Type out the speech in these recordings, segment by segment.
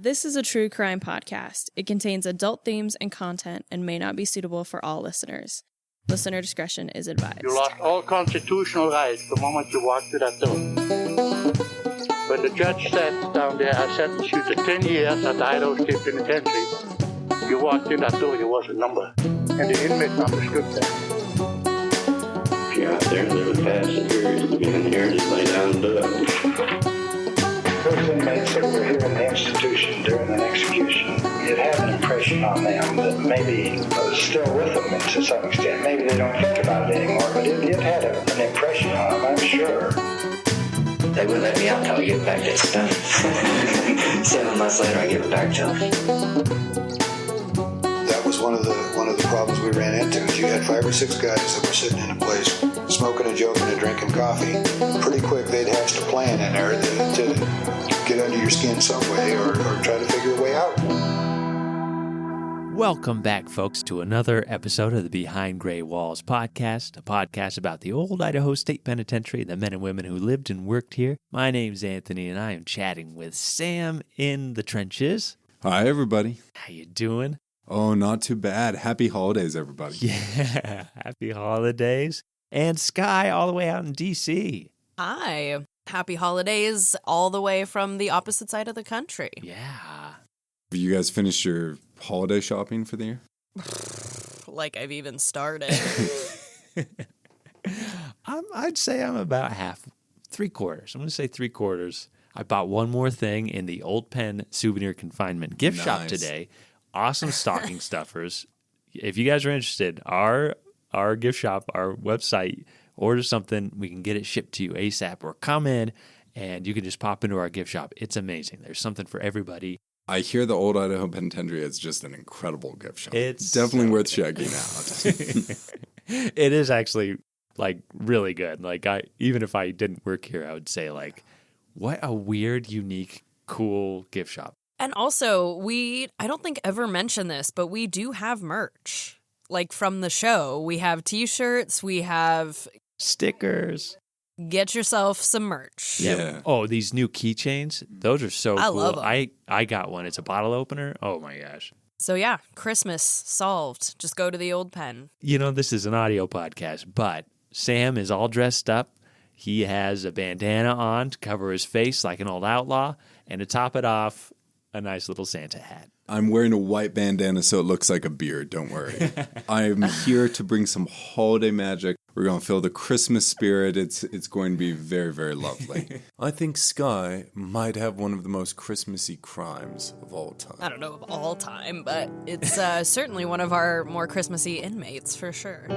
This is a true crime podcast. It contains adult themes and content and may not be suitable for all listeners. Listener discretion is advised. You lost all constitutional rights the moment you walked through that door. When the judge sat down there, I sentenced you to 10 years at the Idaho State Penitentiary. You walked in that door, you was a number. And the inmate understood that. If you're out there and live past the period of being here, just lay down and do it. Those inmates that were here in the institution during an execution, it had an impression on them that maybe was still with them to some extent. Maybe they don't think about it anymore, but it had an impression on them, I'm sure. They wouldn't let me out until I get back to stuff. 7 months later, I give it back to them. That was one of the problems we ran into. You had 5 or 6 guys that were sitting in a place, smoking and joking and drinking coffee. Pretty quick, they'd hatched a plan in there to get under your skin some way or try to figure a way out. Welcome back, folks, to another episode of the Behind Gray Walls podcast, a podcast about the old Idaho State Penitentiary and the men and women who lived and worked here. My name's Anthony, and I am chatting with Sam in the trenches. Hi, everybody. How you doing? Oh, not too bad. Happy holidays, everybody. Yeah, happy holidays. And Skye all the way out in D.C. Hi. Happy holidays all the way from the opposite side of the country. Yeah. Have you guys finished your holiday shopping for the year? Like I've even started. I'd say I'm about half, 3/4. I'm going to say 3/4. I bought one more thing in the Old Pen Souvenir Confinement gift shop today. Awesome stocking stuffers. If you guys are interested, our gift shop, our website, order something, we can get it shipped to you ASAP, or come in and you can just pop into our gift shop. It's amazing. There's something for everybody. I hear the old Idaho Penitentiary is just an incredible gift shop. It's definitely worth checking out. It is actually really good. Even if I didn't work here, I would say what a weird, unique, cool gift shop. And also, I don't think ever mentioned this, but we do have merch. From the show, we have t-shirts, we have stickers. Get yourself some merch. Yeah. Oh, these new keychains, those are so cool. I love them. I got one. It's a bottle opener. Oh my gosh. So yeah, Christmas solved. Just go to the Old Pen. This is an audio podcast, but Sam is all dressed up. He has a bandana on to cover his face like an old outlaw, and to top it off, a nice little Santa hat. I'm wearing a white bandana so it looks like a beard, don't worry. I'm here to bring some holiday magic. We're going to feel the Christmas spirit. It's going to be very, very lovely. I think Skye might have one of the most Christmassy crimes of all time. I don't know of all time, but it's certainly one of our more Christmassy inmates for sure.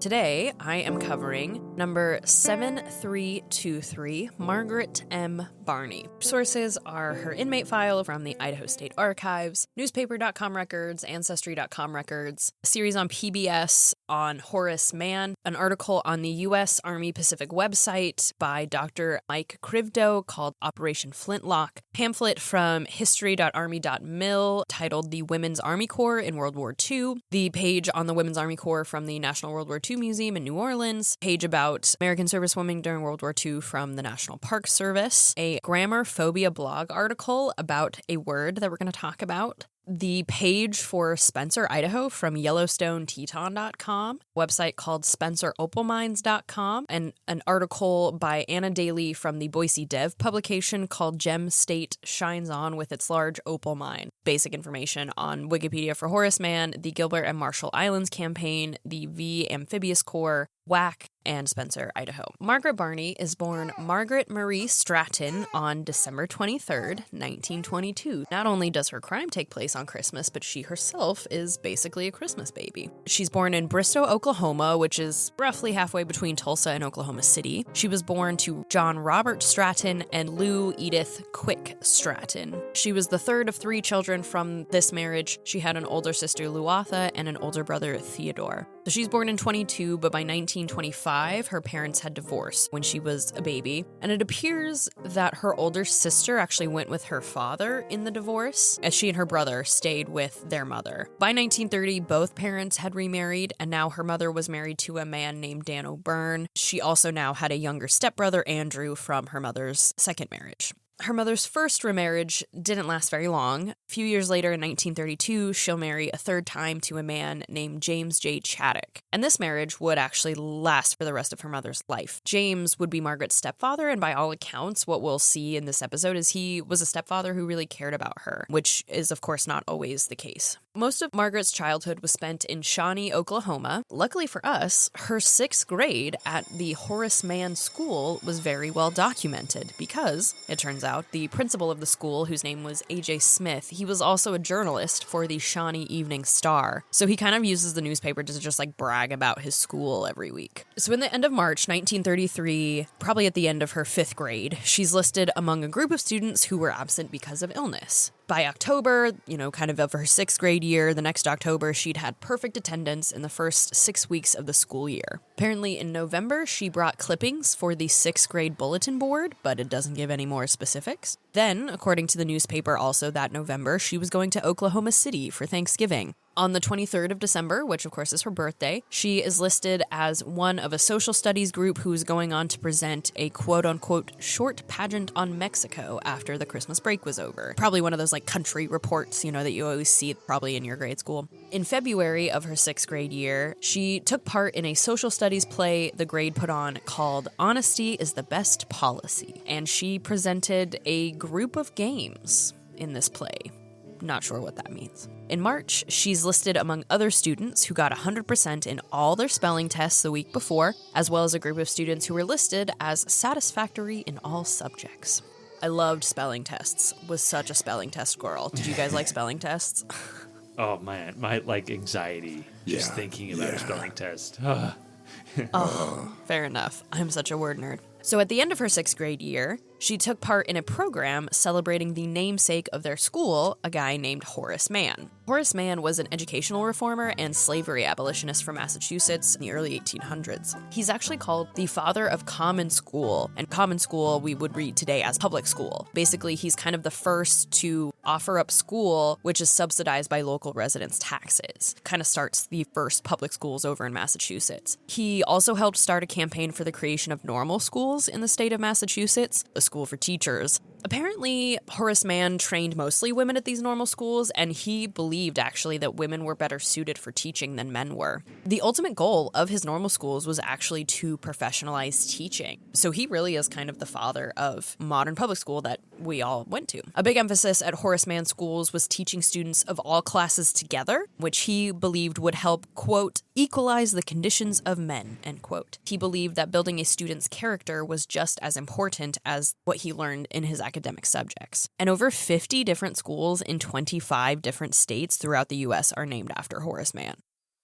Today, I am covering number 7323, Margaret M. Barney. Sources are her inmate file from the Idaho State Archives, newspaper.com records, ancestry.com records, a series on PBS on Horace Mann, an article on the U.S. Army Pacific website by Dr. Mike Krivdo called Operation Flintlock, pamphlet from history.army.mil titled The Women's Army Corps in World War II, the page on the Women's Army Corps from the National World War II Museum in New Orleans, page about American servicewomen during World War II from the National Park Service, a grammar phobia blog article about a word that we're going to talk about, the page for Spencer, Idaho from YellowstoneTeton.com, a website called SpencerOpalMines.com, and an article by Anna Daly from the Boise Dev publication called Gem State Shines On with Its Large Opal Mine. Basic information on Wikipedia for Horace Mann, the Gilbert and Marshall Islands Campaign, the V Amphibious Corps, WAC, and Spencer, Idaho. Margaret Barney is born Margaret Marie Stratton on December 23rd, 1922. Not only does her crime take place on Christmas, but she herself is basically a Christmas baby. She's born in Bristow, Oklahoma, which is roughly halfway between Tulsa and Oklahoma City. She was born to John Robert Stratton and Lou Edith Quick Stratton. She was the third of 3 children from this marriage. She had an older sister, Luatha, and an older brother, Theodore. So she's born in 22, but by 1925, her parents had divorced when she was a baby. And it appears that her older sister actually went with her father in the divorce, as she and her brother stayed with their mother. By 1930, both parents had remarried, and now her mother was married to a man named Dan O'Byrne. She also now had a younger stepbrother, Andrew, from her mother's second marriage. Her mother's first remarriage didn't last very long. A few years later, in 1932, she'll marry a third time to a man named James J. Chaddock. And this marriage would actually last for the rest of her mother's life. James would be Margaret's stepfather, and by all accounts, what we'll see in this episode is he was a stepfather who really cared about her, which is, of course, not always the case. Most of Margaret's childhood was spent in Shawnee, Oklahoma. Luckily for us, her 6th grade at the Horace Mann School was very well documented because, it turns out, the principal of the school, whose name was A.J. Smith, he was also a journalist for the Shawnee Evening Star. So he kind of uses the newspaper to just brag about his school every week. So in the end of March 1933, probably at the end of her 5th grade, she's listed among a group of students who were absent because of illness. By October, kind of her 6th grade year, the next October, she'd had perfect attendance in the first 6 weeks of the school year. Apparently in November, she brought clippings for the 6th grade bulletin board, but it doesn't give any more specifics. Then, according to the newspaper also that November, she was going to Oklahoma City for Thanksgiving. On the 23rd of December, which of course is her birthday, she is listed as one of a social studies group who's going on to present a quote-unquote short pageant on Mexico after the Christmas break was over. Probably one of those country reports, that you always see probably in your grade school. In February of her 6th grade year, she took part in a social studies play the grade put on called Honesty is the Best Policy, and she presented a group of games in this play. Not sure what that means. In March, she's listed among other students who got 100% in all their spelling tests the week before, as well as a group of students who were listed as satisfactory in all subjects. I loved spelling tests. Was such a spelling test girl. Did you guys like spelling tests? Oh man, my anxiety just thinking about a spelling test. Fair enough. I'm such a word nerd. So at the end of her 6th grade year, she took part in a program celebrating the namesake of their school, a guy named Horace Mann. Horace Mann was an educational reformer and slavery abolitionist from Massachusetts in the early 1800s. He's actually called the father of common school, and common school we would read today as public school. Basically, he's kind of the first to offer up school, which is subsidized by local residents' taxes. Kind of starts the first public schools over in Massachusetts. He also helped start a campaign for the creation of normal schools in the state of Massachusetts, a school for teachers. Apparently, Horace Mann trained mostly women at these normal schools, and he believed actually that women were better suited for teaching than men were. The ultimate goal of his normal schools was actually to professionalize teaching. So he really is kind of the father of modern public school that we all went to. A big emphasis at Horace Mann schools was teaching students of all classes together, which he believed would help, quote, equalize the conditions of men, end quote. He believed that building a student's character was just as important as what he learned in his academic subjects. And over 50 different schools in 25 different states throughout the U.S. are named after Horace Mann.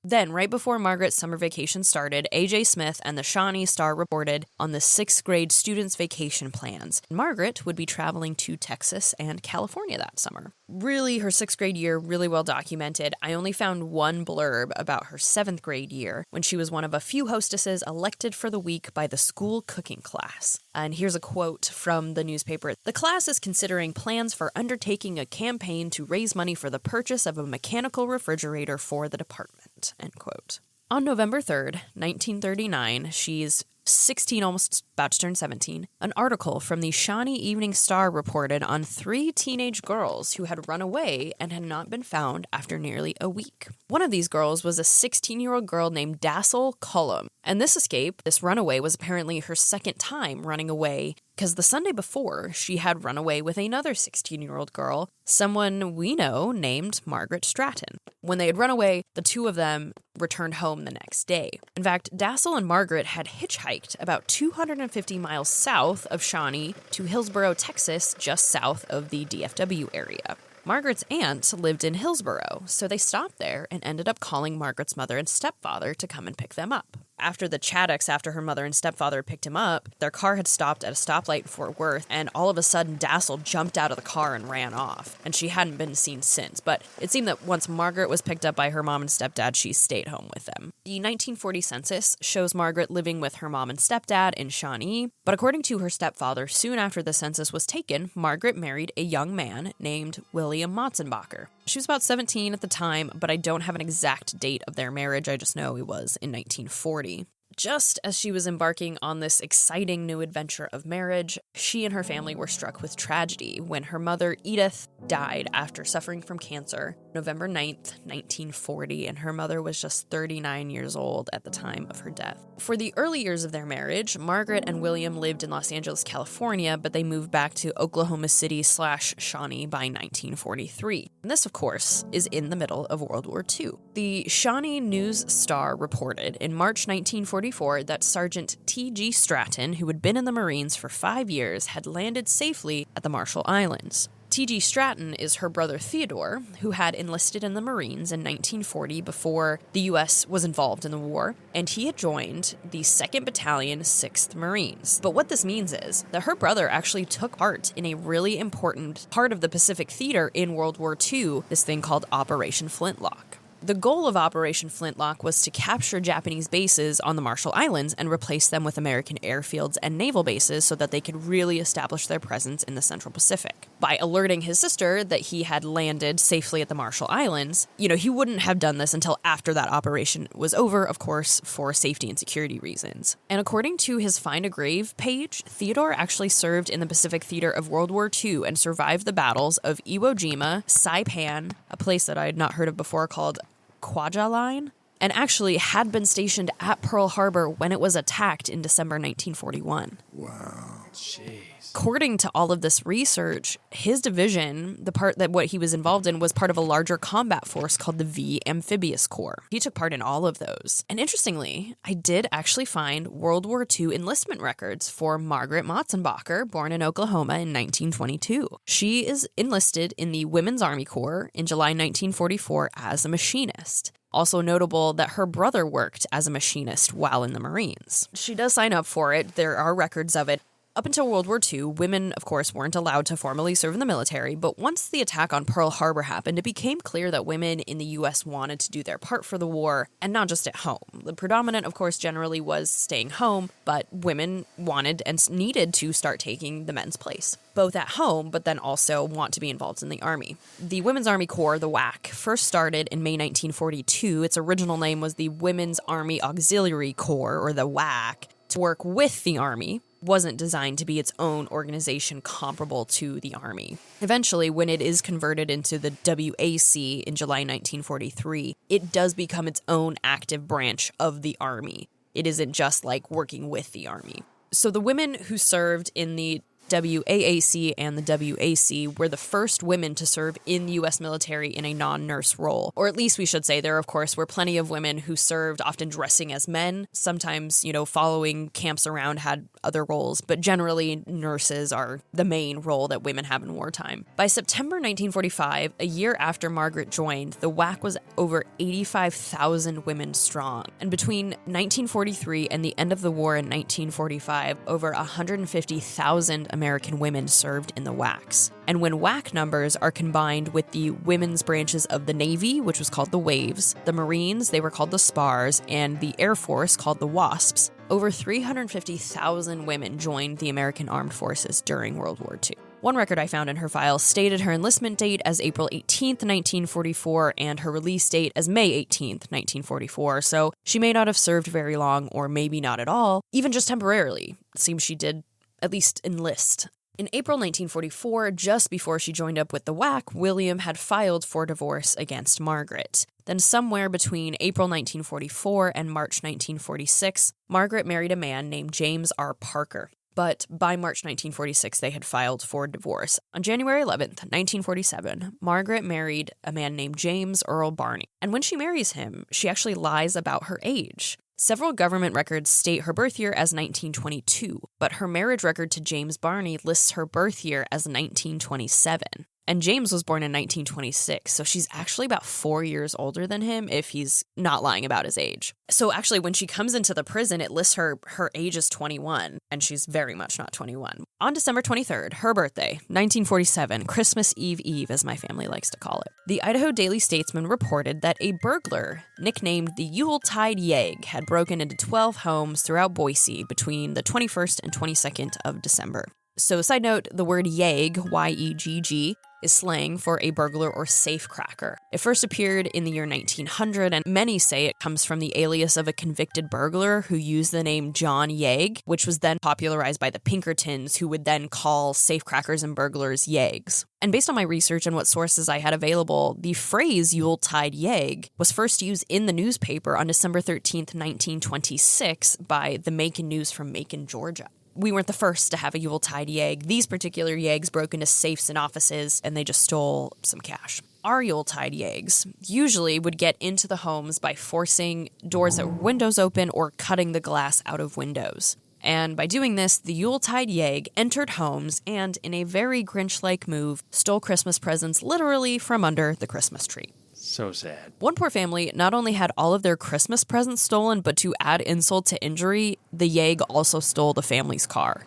Then, right before Margaret's summer vacation started, A.J. Smith and the Shawnee Star reported on the 6th grade students' vacation plans. Margaret would be traveling to Texas and California that summer. Really, her 6th grade year, really well documented. I only found one blurb about her 7th grade year, when she was one of a few hostesses elected for the week by the school cooking class. And here's a quote from the newspaper. The class is considering plans for undertaking a campaign to raise money for the purchase of a mechanical refrigerator for the department, end quote. On November 3rd, 1939, she's 16, almost about to turn 17, an article from the Shawnee Evening Star reported on 3 teenage girls who had run away and had not been found after nearly a week. One of these girls was a 16-year-old girl named Dassel Cullum, and this escape, this runaway, was apparently her second time running away, because the Sunday before, she had run away with another 16-year-old girl, someone we know named Margaret Stratton. When they had run away, the two of them returned home the next day. In fact, Dassel and Margaret had hitchhiked about 250 miles south of Shawnee to Hillsboro, Texas, just south of the DFW area. Margaret's aunt lived in Hillsboro, so they stopped there and ended up calling Margaret's mother and stepfather to come and pick them up. after the Chaddocks, after her mother and stepfather picked him up, their car had stopped at a stoplight in Fort Worth, and all of a sudden Dassel jumped out of the car and ran off, and she hadn't been seen since. But it seemed that once Margaret was picked up by her mom and stepdad, she stayed home with them. The 1940 census shows Margaret living with her mom and stepdad in Shawnee, but according to her stepfather, soon after the census was taken, Margaret married a young man named William Motzenbacher. She was about 17 at the time, but I don't have an exact date of their marriage. I just know it was in 1940. Just as she was embarking on this exciting new adventure of marriage, she and her family were struck with tragedy when her mother, Edith, died after suffering from cancer, November 9th, 1940, and her mother was just 39 years old at the time of her death. For the early years of their marriage, Margaret and William lived in Los Angeles, California, but they moved back to Oklahoma City/Shawnee by 1943. And this, of course, is in the middle of World War II. The Shawnee News-Star reported in March 1944 that Sergeant T.G. Stratton, who had been in the Marines for 5 years, had landed safely at the Marshall Islands. T.G. Stratton is her brother Theodore, who had enlisted in the Marines in 1940 before the U.S. was involved in the war, and he had joined the 2nd Battalion, 6th Marines. But what this means is that her brother actually took part in a really important part of the Pacific Theater in World War II, this thing called Operation Flintlock. The goal of Operation Flintlock was to capture Japanese bases on the Marshall Islands and replace them with American airfields and naval bases so that they could really establish their presence in the Central Pacific. By alerting his sister that he had landed safely at the Marshall Islands, he wouldn't have done this until after that operation was over, of course, for safety and security reasons. And according to his Find a Grave page, Theodore actually served in the Pacific Theater of World War II and survived the battles of Iwo Jima, Saipan, a place that I had not heard of before called Kwajalein, and actually had been stationed at Pearl Harbor when it was attacked in December 1941. Wow. Jeez. According to all of this research, his division, the part that what he was involved in, was part of a larger combat force called the V Amphibious Corps. He took part in all of those. And interestingly, I did actually find World War II enlistment records for Margaret Motzenbacher, born in Oklahoma in 1922. She is enlisted in the Women's Army Corps in July 1944 as a machinist. Also notable that her brother worked as a machinist while in the Marines. She does sign up for it. There are records of it. Up until World War II, women, of course, weren't allowed to formally serve in the military, but once the attack on Pearl Harbor happened, it became clear that women in the U.S. wanted to do their part for the war, and not just at home. The predominant, of course, generally was staying home, but women wanted and needed to start taking the men's place, both at home, but then also want to be involved in the Army. The Women's Army Corps, the WAC, first started in May 1942. Its original name was the Women's Army Auxiliary Corps, or the WAC, to work with the Army. Wasn't designed to be its own organization comparable to the Army. Eventually, when it is converted into the WAC in July 1943, it does become its own active branch of the Army. It isn't just like working with the Army. So the women who served in the WAAC and the WAC were the first women to serve in the U.S. military in a non-nurse role. Or at least we should say there, of course, were plenty of women who served, often dressing as men. Sometimes, following camps around had other roles, but generally nurses are the main role that women have in wartime. By September 1945, a year after Margaret joined, the WAC was over 85,000 women strong. And between 1943 and the end of the war in 1945, over 150,000 American women served in the WACs. And when WAC numbers are combined with the women's branches of the Navy, which was called the Waves, the Marines, they were called the Spars, and the Air Force, called the Wasps, over 350,000 women joined the American Armed Forces during World War II. One record I found in her file stated her enlistment date as April 18th, 1944, and her release date as May 18th, 1944, so she may not have served very long, or maybe not at all, even just temporarily. It seems she did at least enlist. In April 1944, just before she joined up with the WAC, William had filed for divorce against Margaret. Then somewhere between April 1944 and March 1946, Margaret married a man named James R. Parker. But by March 1946, they had filed for divorce. On January 11th, 1947, Margaret married a man named James Earl Barney. And when she marries him, she actually lies about her age. Several government records state her birth year as 1922, but her marriage record to James Barney lists her birth year as 1927. And James was born in 1926, so she's actually about 4 years older than him if he's not lying about his age. So actually, when she comes into the prison, it lists her age as 21, and she's very much not 21. On December 23rd, her birthday, 1947, Christmas Eve, as my family likes to call it, the Idaho Daily Statesman reported that a burglar nicknamed the Yuletide Yegg had broken into 12 homes throughout Boise between the 21st and 22nd of December. So, side note, the word yegg, Y-E-G-G, is slang for a burglar or safecracker. It first appeared in the year 1900, and many say it comes from the alias of a convicted burglar who used the name John Yegg, which was then popularized by the Pinkertons, who would then call safecrackers and burglars yeggs. And based on my research and what sources I had available, the phrase Yuletide Yegg was first used in the newspaper on December 13th, 1926 by the Macon News from Macon, Georgia. We weren't the first to have a Yuletide Yegg. These particular Yeggs broke into safes and offices, and they just stole some cash. Our Yuletide Yeggs usually would get into the homes by forcing doors that were windows open or cutting the glass out of windows. And by doing this, the Yuletide Yegg entered homes and, in a very Grinch-like move, stole Christmas presents literally from under the Christmas tree. So sad. One poor family not only had all of their Christmas presents stolen, but to add insult to injury, the Yegg also stole the family's car.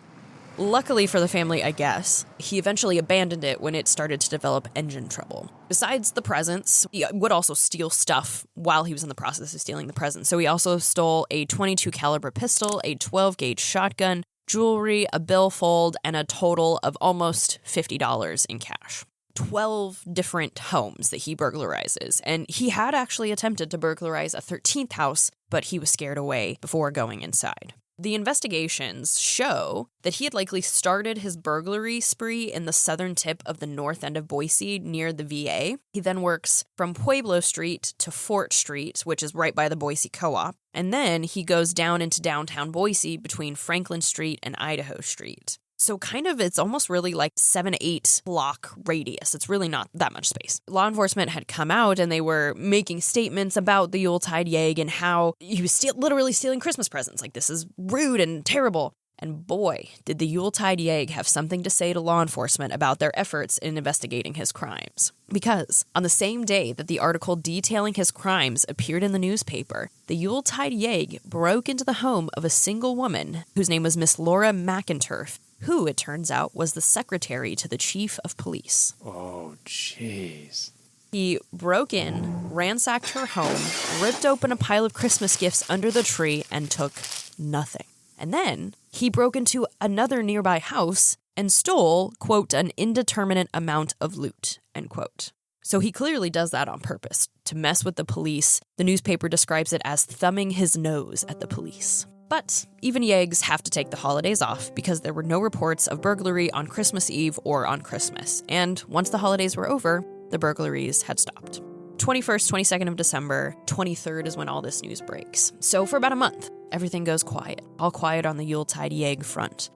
Luckily for the family, I guess, he eventually abandoned it when it started to develop engine trouble. Besides the presents, he would also steal stuff while he was in the process of stealing the presents. So he also stole a .22 caliber pistol, a 12-gauge shotgun, jewelry, a billfold, and a total of almost $50 in cash. 12 different homes that he burglarizes, and he had actually attempted to burglarize a 13th house, but he was scared away before going inside. The investigations show that he had likely started his burglary spree in the southern tip of the north end of Boise near the VA. He then works from Pueblo Street to Fort Street, which is right by the Boise Co-op, and then he goes down into downtown Boise between Franklin Street and Idaho Street. So kind of, it's almost really like 7-8 block radius. It's really not that much space. Law enforcement had come out and they were making statements about the Yuletide Yegg and how he was literally stealing Christmas presents. Like, this is rude and terrible. And boy, did the Yuletide Yegg have something to say to law enforcement about their efforts in investigating his crimes. Because on the same day that the article detailing his crimes appeared in the newspaper, the Yuletide Yegg broke into the home of a single woman whose name was Miss Laura McInturf, who, it turns out, was the secretary to the chief of police. Oh, jeez. He broke in, ransacked her home, ripped open a pile of Christmas gifts under the tree, and took nothing. And then he broke into another nearby house and stole, quote, an indeterminate amount of loot, end quote. So he clearly does that on purpose, to mess with the police. The newspaper describes it as thumbing his nose at the police. But even Yeggs have to take the holidays off because there were no reports of burglary on Christmas Eve or on Christmas. And once the holidays were over, the burglaries had stopped. 21st, 22nd of December, 23rd is when all this news breaks. So for about a month, everything goes quiet. All quiet on the Yuletide Yegg front.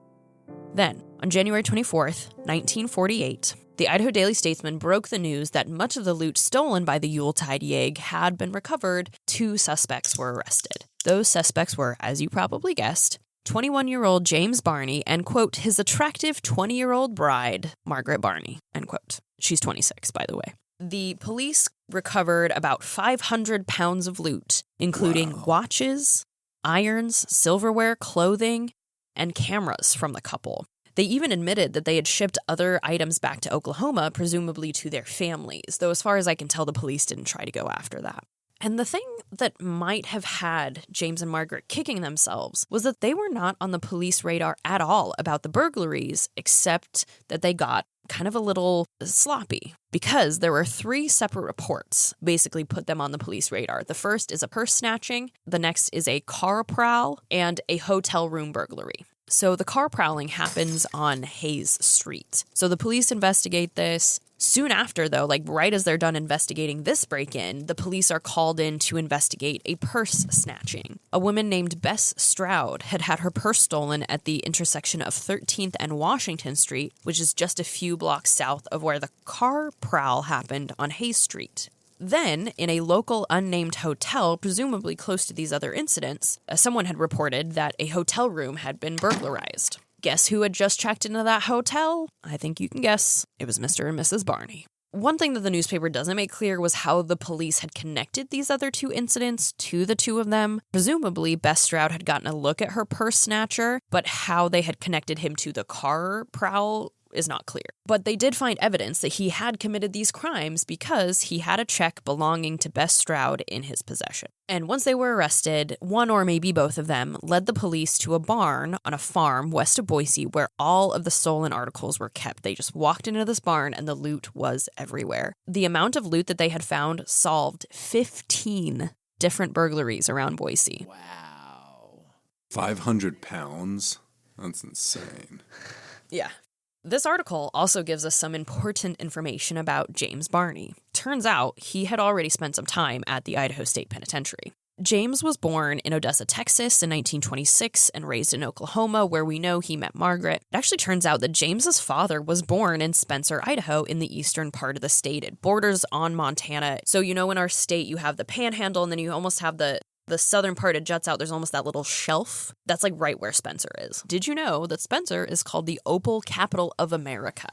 Then, on January 24th, 1948, the Idaho Daily Statesman broke the news that much of the loot stolen by the Yuletide Yegg had been recovered. 2 suspects were arrested. Those suspects were, as you probably guessed, 21-year-old James Barney and, quote, his attractive 20-year-old bride, Margaret Barney, end quote. She's 26, by the way. The police recovered about 500 pounds of loot, including watches, irons, silverware, clothing, and cameras from the couple. They even admitted that they had shipped other items back to Oklahoma, presumably to their families, though as far as I can tell, the police didn't try to go after that. And the thing that might have had James and Margaret kicking themselves was that they were not on the police radar at all about the burglaries, except that they got kind of a little sloppy because there were 3 separate reports basically put them on the police radar. The first is a purse snatching, the next is a car prowl, and a hotel room burglary. So the car prowling happens on Hayes Street. So the police investigate this. Soon after, though, like right as they're done investigating this break-in, the police are called in to investigate a purse snatching. A woman named Bess Stroud had had her purse stolen at the intersection of 13th and Washington Street, which is just a few blocks south of where the car prowl happened on Hayes Street. Then, in a local unnamed hotel, presumably close to these other incidents, someone had reported that a hotel room had been burglarized. Guess who had just checked into that hotel? I think you can guess. It was Mr. and Mrs. Barney. One thing that the newspaper doesn't make clear was how the police had connected these other two incidents to the two of them. Presumably, Bess Stroud had gotten a look at her purse snatcher, but how they had connected him to the car prowl is not clear. But they did find evidence that he had committed these crimes because he had a check belonging to Bess Stroud in his possession. And once they were arrested, one or maybe both of them led the police to a barn on a farm west of Boise where all of the stolen articles were kept. They just walked into this barn and the loot was everywhere. The amount of loot that they had found solved 15 different burglaries around Boise. Wow. 500 pounds? That's insane. Yeah. This article also gives us some important information about James Barney. Turns out he had already spent some time at the Idaho State Penitentiary. James was born in Odessa, Texas in 1926 and raised in Oklahoma, where we know he met Margaret. It actually turns out that James's father was born in Spencer, Idaho, in the eastern part of the state. It borders on Montana. So in our state, you have the Panhandle, and then you almost have the southern part. It juts out. There's almost that little shelf. That's like right where Spencer is. Did you know that Spencer is called the opal capital of America?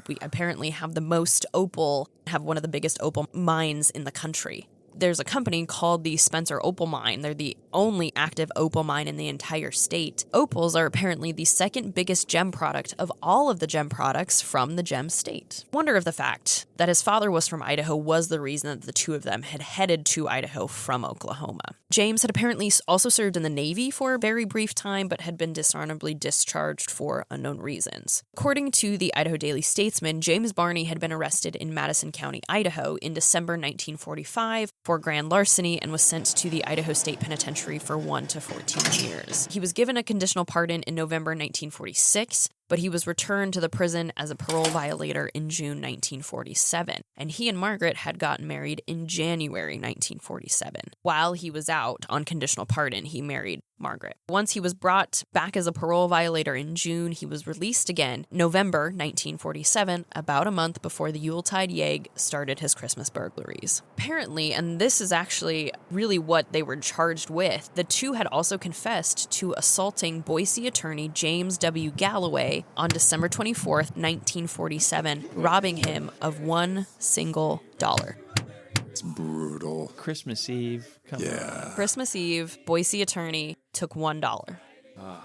We apparently have the most opal, have one of the biggest opal mines in the country. There's a company called the Spencer Opal Mine. They're the only active opal mine in the entire state. Opals are apparently the second biggest gem product of all of the gem products from the gem state. Wonder if the fact that his father was from Idaho was the reason that the two of them had headed to Idaho from Oklahoma. James had apparently also served in the Navy for a very brief time, but had been dishonorably discharged for unknown reasons. According to the Idaho Daily Statesman, James Barney had been arrested in Madison County, Idaho in December 1945 for grand larceny and was sent to the Idaho State Penitentiary for 1 to 14 years. He was given a conditional pardon in November 1946, but he was returned to the prison as a parole violator in June 1947, and he and Margaret had gotten married in January 1947. While he was out on conditional pardon, he married Margaret. Once he was brought back as a parole violator in June, he was released again November 1947, about a month before the Yuletide Yegg started his Christmas burglaries. Apparently, and this is actually really what they were charged with, the two had also confessed to assaulting Boise attorney James W. Galloway on December 24th, 1947, robbing him of $1 single. It's brutal. Christmas Eve. Come on. Christmas Eve, Boise attorney took $1. A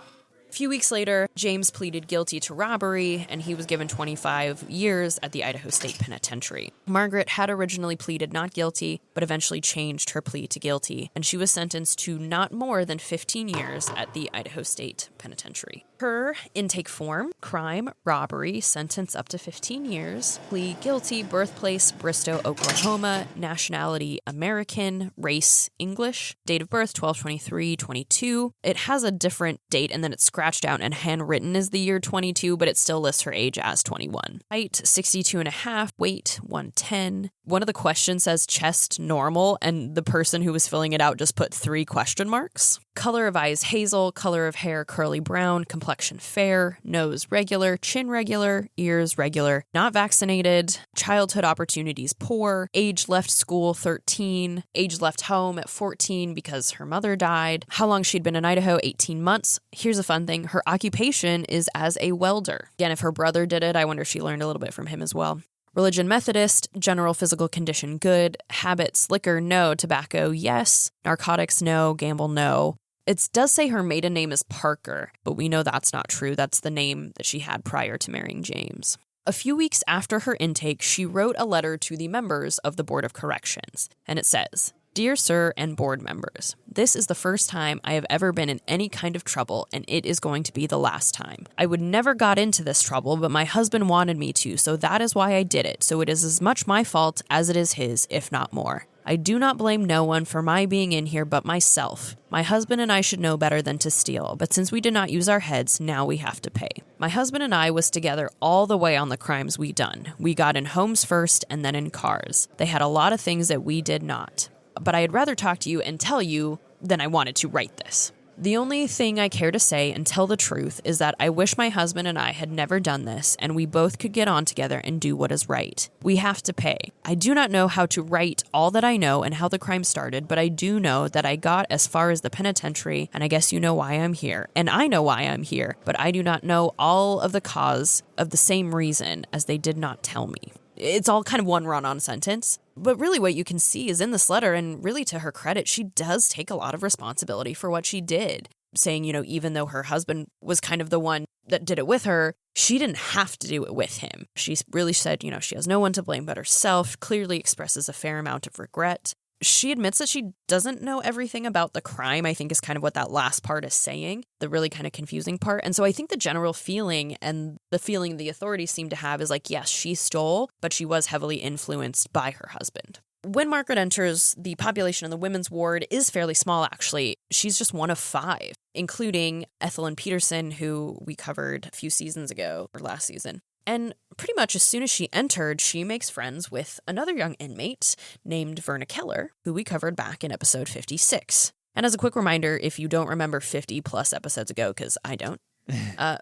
few weeks later, James pleaded guilty to robbery, and he was given 25 years at the Idaho State Penitentiary. Margaret had originally pleaded not guilty, but eventually changed her plea to guilty, and she was sentenced to not more than 15 years at the Idaho State Penitentiary. Her intake form: crime, robbery, sentence up to 15 years, plea guilty, birthplace, Bristow, Oklahoma, nationality American, race English, date of birth 12/23/22. It has a different date, and then it's scratched out and handwritten as the year 22, but it still lists her age as 21. Height 62.5, weight 110. One of the questions says chest normal, and the person who was filling it out just put 3 question marks. Color of eyes hazel, color of hair curly brown, complexion fair, nose regular, chin regular, ears regular, not vaccinated, childhood opportunities poor, age left school 13, age left home at 14 because her mother died, how long she'd been in Idaho 18 months. Here's a fun thing, her occupation is as a welder. Again, if her brother did it, I wonder if she learned a little bit from him as well. Religion Methodist, general physical condition good, habits liquor no, tobacco yes, narcotics no, gamble no. It does say her maiden name is Parker, but we know that's not true. That's the name that she had prior to marrying James. A few weeks after her intake, she wrote a letter to the members of the Board of Corrections, and it says, "Dear Sir and board members, this is the first time I have ever been in any kind of trouble, and it is going to be the last time. I would never got into this trouble, but my husband wanted me to, so that is why I did it, so it is as much my fault as it is his, if not more. I do not blame no one for my being in here but myself. My husband and I should know better than to steal, but since we did not use our heads, now we have to pay. My husband and I was together all the way on the crimes we done. We got in homes first and then in cars. They had a lot of things that we did not. But I'd rather talk to you and tell you than I wanted to write this. The only thing I care to say and tell the truth is that I wish my husband and I had never done this and we both could get on together and do what is right. We have to pay. I do not know how to write all that I know and how the crime started, but I do know that I got as far as the penitentiary, and I guess you know why I'm here. And I know why I'm here, but I do not know all of the cause of the same reason as they did not tell me. It's all kind of one run-on sentence. But really what you can see is in this letter, and really to her credit, she does take a lot of responsibility for what she did. Saying, even though her husband was kind of the one that did it with her, she didn't have to do it with him. She really said, she has no one to blame but herself, clearly expresses a fair amount of regret. She admits that she doesn't know everything about the crime, I think is kind of what that last part is saying, the really kind of confusing part. And so I think the general feeling and the feeling the authorities seem to have is like, yes, she stole, but she was heavily influenced by her husband. When Margaret enters, the population in the women's ward is fairly small, actually. She's just one of 5, including Ethelyn Peterson, who we covered a few seasons ago, or last season. And pretty much as soon as she entered, she makes friends with another young inmate named Verna Keller, who we covered back in episode 56. And as a quick reminder, if you don't remember 50 plus episodes ago, because I don't,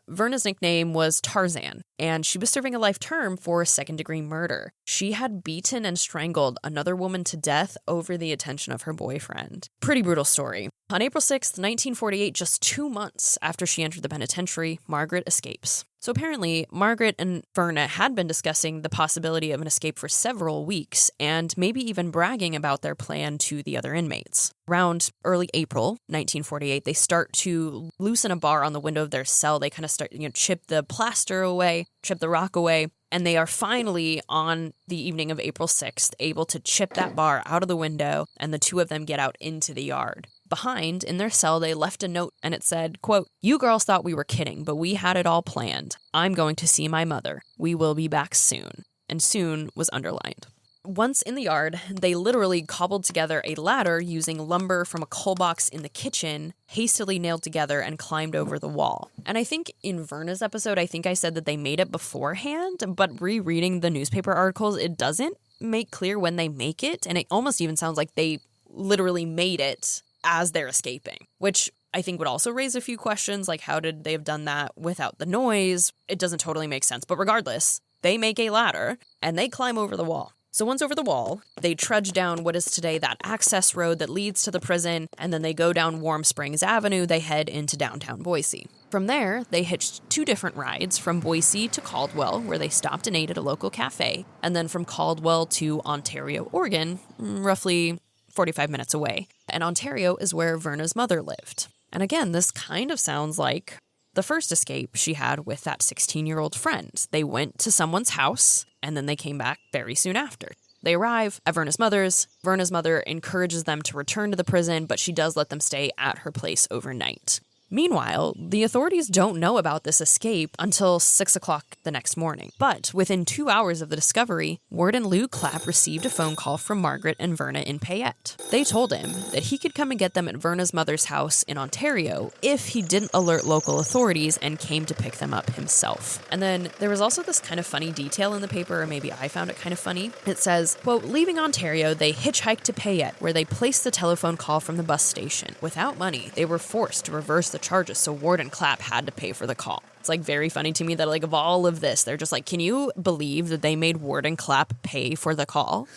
Verna's nickname was Tarzan, and she was serving a life term for second-degree murder. She had beaten and strangled another woman to death over the attention of her boyfriend. Pretty brutal story. On April 6th, 1948, just 2 months after she entered the penitentiary, Margaret escapes. So apparently, Margaret and Verna had been discussing the possibility of an escape for several weeks, and maybe even bragging about their plan to the other inmates. Around early April 1948, they start to loosen a bar on the window of their cell. They kind of start, chip the plaster away, chip the rock away, and they are finally, on the evening of April 6th, able to chip that bar out of the window, and the two of them get out into the yard. Behind, in their cell, they left a note, and it said, quote, "You girls thought we were kidding, but we had it all planned. I'm going to see my mother. We will be back soon." And soon was underlined. Once in the yard, they literally cobbled together a ladder using lumber from a coal box in the kitchen, hastily nailed together, and climbed over the wall. And I think in Verna's episode, I think I said that they made it beforehand, but rereading the newspaper articles, it doesn't make clear when they make it, and it almost even sounds like they literally made it as they're escaping, which I think would also raise a few questions, like how did they have done that without the noise? It doesn't totally make sense, but regardless, they make a ladder, and they climb over the wall. So once over the wall, they trudge down what is today that access road that leads to the prison, and then they go down Warm Springs Avenue. They head into downtown Boise. From there, they hitched 2 different rides from Boise to Caldwell, where they stopped and ate at a local cafe, and then from Caldwell to Ontario, Oregon, roughly 45 minutes away. And Ontario is where Verna's mother lived. And again, this kind of sounds like the first escape she had with that 16-year-old friend. They went to someone's house, and then they came back very soon after. They arrive at Verna's mother's. Verna's mother encourages them to return to the prison, but she does let them stay at her place overnight. Meanwhile, the authorities don't know about this escape until 6 o'clock the next morning. But within 2 hours of the discovery, Warden Lou Clapp received a phone call from Margaret and Verna in Payette. They told him that he could come and get them at Verna's mother's house in Ontario if he didn't alert local authorities and came to pick them up himself. And then there was also this kind of funny detail in the paper, or maybe I found it kind of funny. It says, quote, "Leaving Ontario, they hitchhiked to Payette, where they placed the telephone call from the bus station. Without money, they were forced to reverse the charges, so Warden Clapp had to pay for the call." It's like very funny to me that like of all of this, they're just like, can you believe that they made Warden Clapp pay for the call?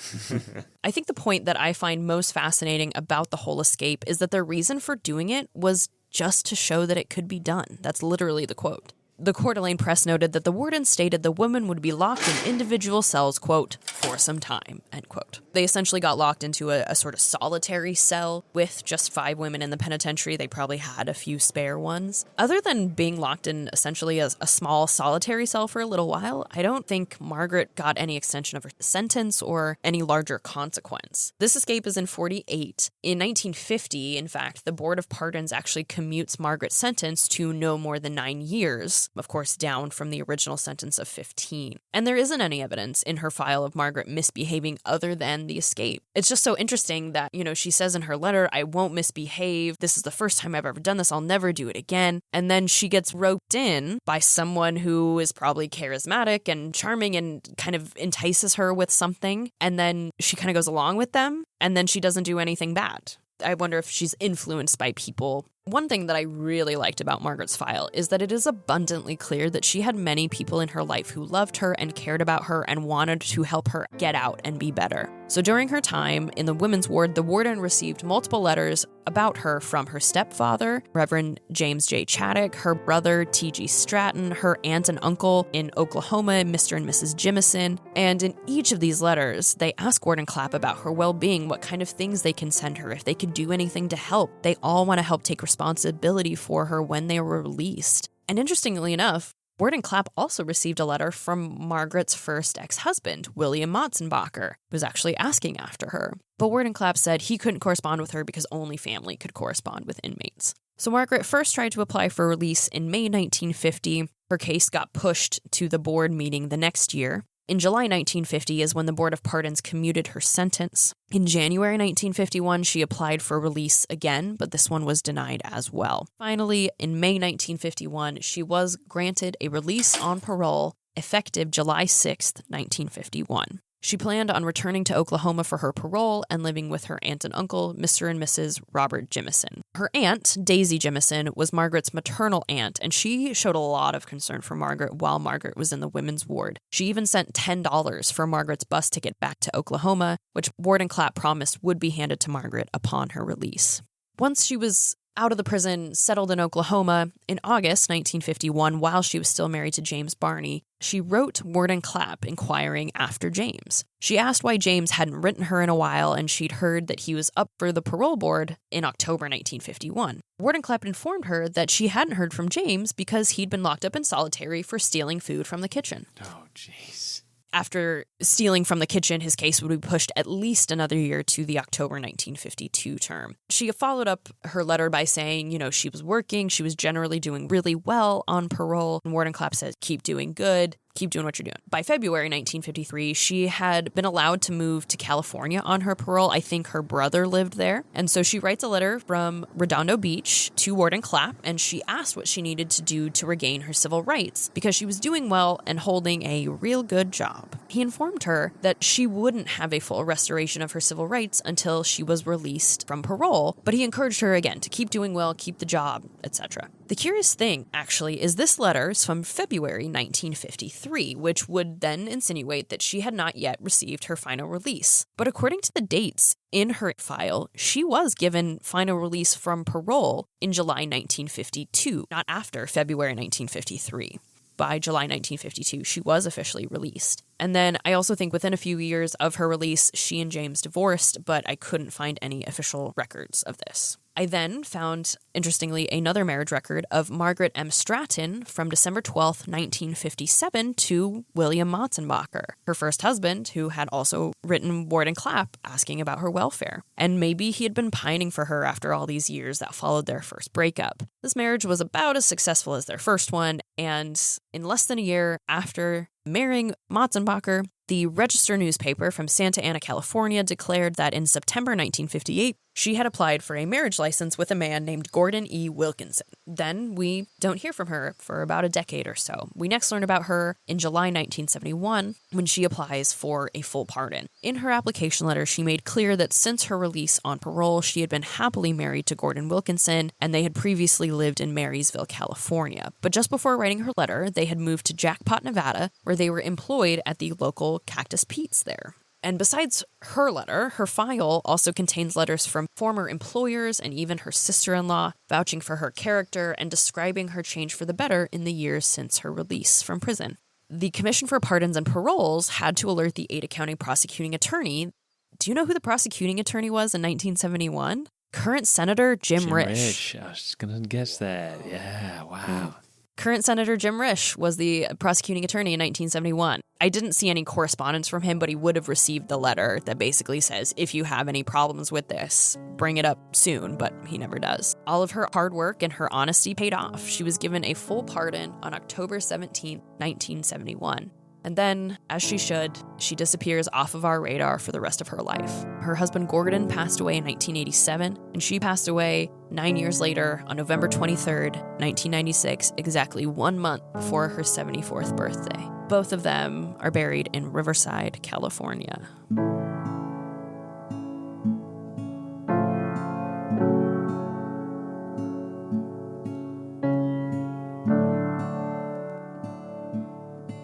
I think the point that I find most fascinating about the whole escape is that their reason for doing it was just to show that it could be done. That's literally the quote. The Coeur d'Alene Press noted that the warden stated the women would be locked in individual cells, quote, "for some time," end quote. They essentially got locked into a sort of solitary cell with just 5 women in the penitentiary. They probably had a few spare ones. Other than being locked in essentially a small solitary cell for a little while, I don't think Margaret got any extension of her sentence or any larger consequence. This escape is in 48. In 1950, in fact, the Board of Pardons actually commutes Margaret's sentence to no more than 9 years, of course down from the original sentence of 15. And there isn't any evidence in her file of Margaret misbehaving other than the escape. It's just so interesting that, she says in her letter, "I won't misbehave. This is the first time I've ever done this. I'll never do it again." And then she gets roped in by someone who is probably charismatic and charming and kind of entices her with something. And then she kind of goes along with them. And then she doesn't do anything bad. I wonder if she's influenced by people One thing that I really liked about Margaret's file is that it is abundantly clear that she had many people in her life who loved her and cared about her and wanted to help her get out and be better. So during her time in the women's ward, the warden received multiple letters about her from her stepfather, Reverend James J. Chaddock, her brother T.G. Stratton, her aunt and uncle in Oklahoma, Mr. and Mrs. Jimison. And in each of these letters, they ask Warden Clapp about her well-being, what kind of things they can send her, if they could do anything to help. They all want to help take responsibility for her when they were released. And interestingly enough, Warden Clapp also received a letter from Margaret's first ex-husband, William Motzenbacher, who was actually asking after her. But Warden Clapp said he couldn't correspond with her because only family could correspond with inmates. So Margaret first tried to apply for release in May 1950. Her case got pushed to the board meeting the next year. In July 1950 is when the Board of Pardons commuted her sentence. In January 1951, she applied for release again, but this one was denied as well. Finally, in May 1951, she was granted a release on parole effective July 6, 1951. She planned on returning to Oklahoma for her parole and living with her aunt and uncle, Mr. and Mrs. Robert Jimison. Her aunt, Daisy Jimison, was Margaret's maternal aunt, and she showed a lot of concern for Margaret while Margaret was in the women's ward. She even sent $10 for Margaret's bus ticket back to Oklahoma, which Warden Clapp promised would be handed to Margaret upon her release. Once she was out of the prison, settled in Oklahoma, in August 1951, while she was still married to James Barney, she wrote Warden Clapp inquiring after James. She asked why James hadn't written her in a while, and she'd heard that he was up for the parole board in October 1951. Warden Clapp informed her that she hadn't heard from James because he'd been locked up in solitary for stealing food from the kitchen. Oh, jeez. After stealing from the kitchen, his case would be pushed at least another year to the October 1952 term. She followed up her letter by saying, she was working, she was generally doing really well on parole, and Warden Clapp said, keep doing good. Keep doing what you're doing. By February 1953, she had been allowed to move to California on her parole. I think her brother lived there. And so she writes a letter from Redondo Beach to Warden Clapp, and she asked what she needed to do to regain her civil rights because she was doing well and holding a real good job. He informed her that she wouldn't have a full restoration of her civil rights until she was released from parole, but he encouraged her again to keep doing well, keep the job, etc. The curious thing, actually, is this letter is from February 1953, which would then insinuate that she had not yet received her final release. But according to the dates in her file, she was given final release from parole in July 1952, not after February 1953. By July 1952, she was officially released. And then I also think within a few years of her release, she and James divorced, but I couldn't find any official records of this. I then found, interestingly, another marriage record of Margaret M. Stratton from December 12th, 1957 to William Motzenbacher, her first husband, who had also written Warden Clapp asking about her welfare. And maybe he had been pining for her after all these years that followed their first breakup. This marriage was about as successful as their first one, and in less than a year after marrying Motzenbacher, the Register newspaper from Santa Ana, California, declared that in September 1958, she had applied for a marriage license with a man named Gordon E. Wilkinson. Then we don't hear from her for about a decade or so. We next learn about her in July 1971 when she applies for a full pardon. In her application letter, she made clear that since her release on parole, she had been happily married to Gordon Wilkinson, and they had previously lived in Marysville, California. But just before writing her letter, they had moved to Jackpot, Nevada, where they were employed at the local Cactus Pete's there. And besides her letter, her file also contains letters from former employers and even her sister-in-law, vouching for her character and describing her change for the better in the years since her release from prison. The Commission for Pardons and Paroles had to alert the Ada County prosecuting attorney. Do you know who the prosecuting attorney was in 1971? Current Senator Jim Risch. I was just going to guess that. Yeah, wow. Current Senator Jim Risch was the prosecuting attorney in 1971. I didn't see any correspondence from him, but he would have received the letter that basically says, if you have any problems with this, bring it up soon, but he never does. All of her hard work and her honesty paid off. She was given a full pardon on October 17, 1971. And then, as she should, she disappears off of our radar for the rest of her life. Her husband Gordon passed away in 1987, and she passed away 9 years later on November 23rd, 1996, exactly 1 month before her 74th birthday. Both of them are buried in Riverside, California.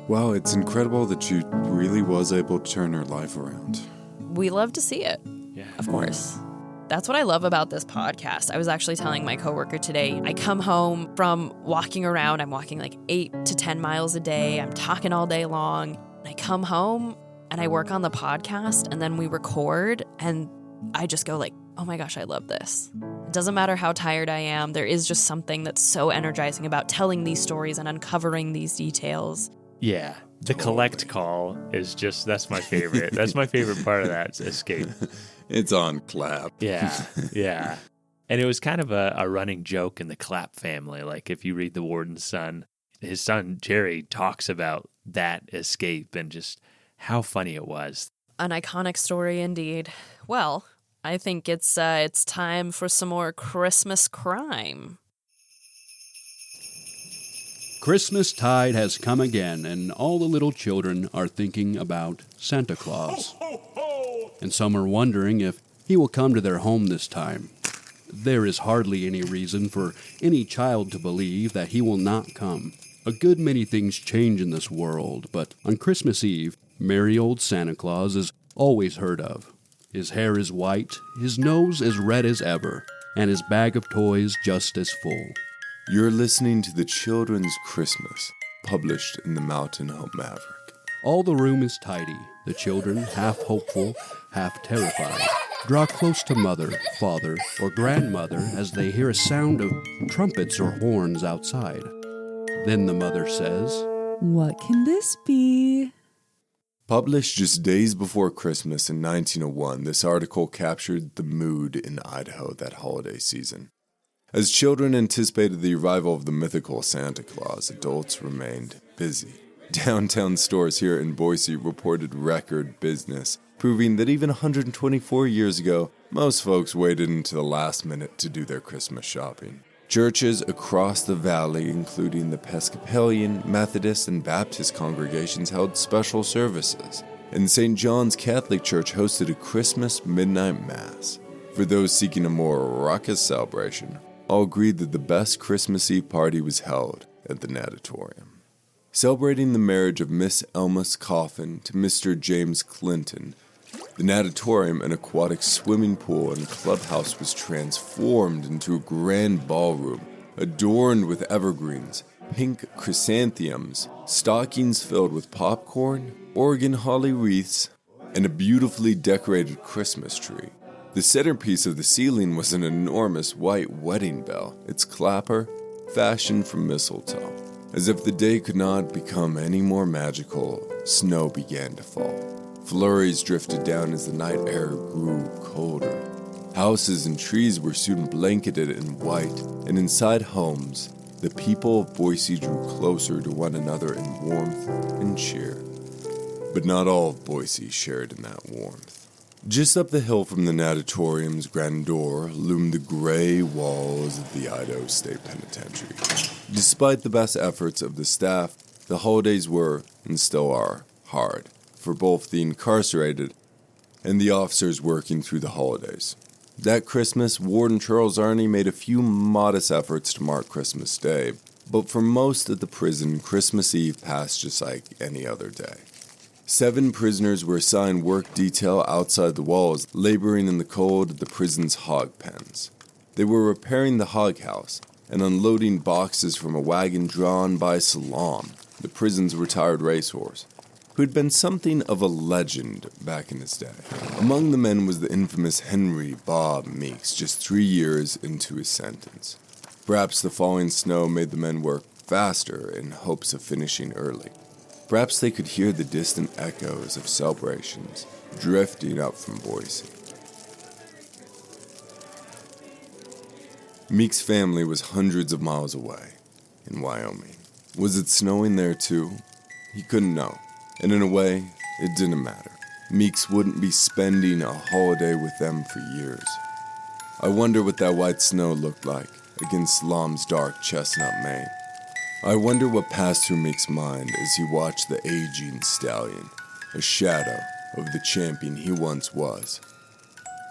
Wow, it's incredible that she really was able to turn her life around. We love to see it. Yeah. Of course. That's what I love about this podcast. I was actually telling my coworker today, I come home from walking around. I'm walking like 8 to 10 miles a day. I'm talking all day long. I come home and I work on the podcast, and then we record, and I just go like, oh my gosh, I love this. It doesn't matter how tired I am. There is just something that's so energizing about telling these stories and uncovering these details. Yeah. The collect call is just, that's my favorite. That's my favorite part of that escape. It's on Clap. Yeah, yeah. And it was kind of a running joke in the Clap family. Like, if you read The Warden's Son, his son Jerry talks about that escape and just how funny it was. An iconic story indeed. Well, I think it's time for some more Christmas crime. Christmas tide has come again, and all the little children are thinking about Santa Claus. And some are wondering if he will come to their home this time. There is hardly any reason for any child to believe that he will not come. A good many things change in this world, but on Christmas Eve, merry old Santa Claus is always heard of. His hair is white, his nose as red as ever, and his bag of toys just as full. You're listening to The Children's Christmas, published in the Mountain Home Maverick. All the room is tidy. The children, half hopeful, half terrified, draw close to mother, father, or grandmother as they hear a sound of trumpets or horns outside. Then the mother says, "What can this be?" Published just days before Christmas in 1901, this article captured the mood in Idaho that holiday season. As children anticipated the arrival of the mythical Santa Claus, adults remained busy. Downtown stores here in Boise reported record business, proving that even 124 years ago, most folks waited until the last minute to do their Christmas shopping. Churches across the valley, including the Episcopalian, Methodist, and Baptist congregations, held special services, and St. John's Catholic Church hosted a Christmas midnight mass. For those seeking a more raucous celebration, all agreed that the best Christmas Eve party was held at the natatorium. Celebrating the marriage of Miss Elma's Coffin to Mr. James Clinton, the natatorium, an aquatic swimming pool and clubhouse, was transformed into a grand ballroom, adorned with evergreens, pink chrysanthemums, stockings filled with popcorn, Oregon holly wreaths, and a beautifully decorated Christmas tree. The centerpiece of the ceiling was an enormous white wedding bell, its clapper fashioned from mistletoe. As if the day could not become any more magical, snow began to fall. Flurries drifted down as the night air grew colder. Houses and trees were soon blanketed in white, and inside homes, the people of Boise drew closer to one another in warmth and cheer. But not all of Boise shared in that warmth. Just up the hill from the natatorium's grandeur loomed the gray walls of the Idaho State Penitentiary. Despite the best efforts of the staff, the holidays were, and still are, hard for both the incarcerated and the officers working through the holidays. That Christmas, Warden Charles Arney made a few modest efforts to mark Christmas Day, but for most of the prison, Christmas Eve passed just like any other day. 7 prisoners were assigned work detail outside the walls, laboring in the cold at the prison's hog pens. They were repairing the hog house and unloading boxes from a wagon drawn by Selam, the prison's retired racehorse, who had been something of a legend back in his day. Among the men was the infamous Henry Bob Meeks, just 3 years into his sentence. Perhaps the falling snow made the men work faster in hopes of finishing early. Perhaps they could hear the distant echoes of celebrations drifting up from Boise. Meek's family was hundreds of miles away, in Wyoming. Was it snowing there too? He couldn't know, and in a way, it didn't matter. Meeks wouldn't be spending a holiday with them for years. I wonder what that white snow looked like against Selam's dark chestnut mane. I wonder what passed through Meek's mind as he watched the aging stallion, a shadow of the champion he once was,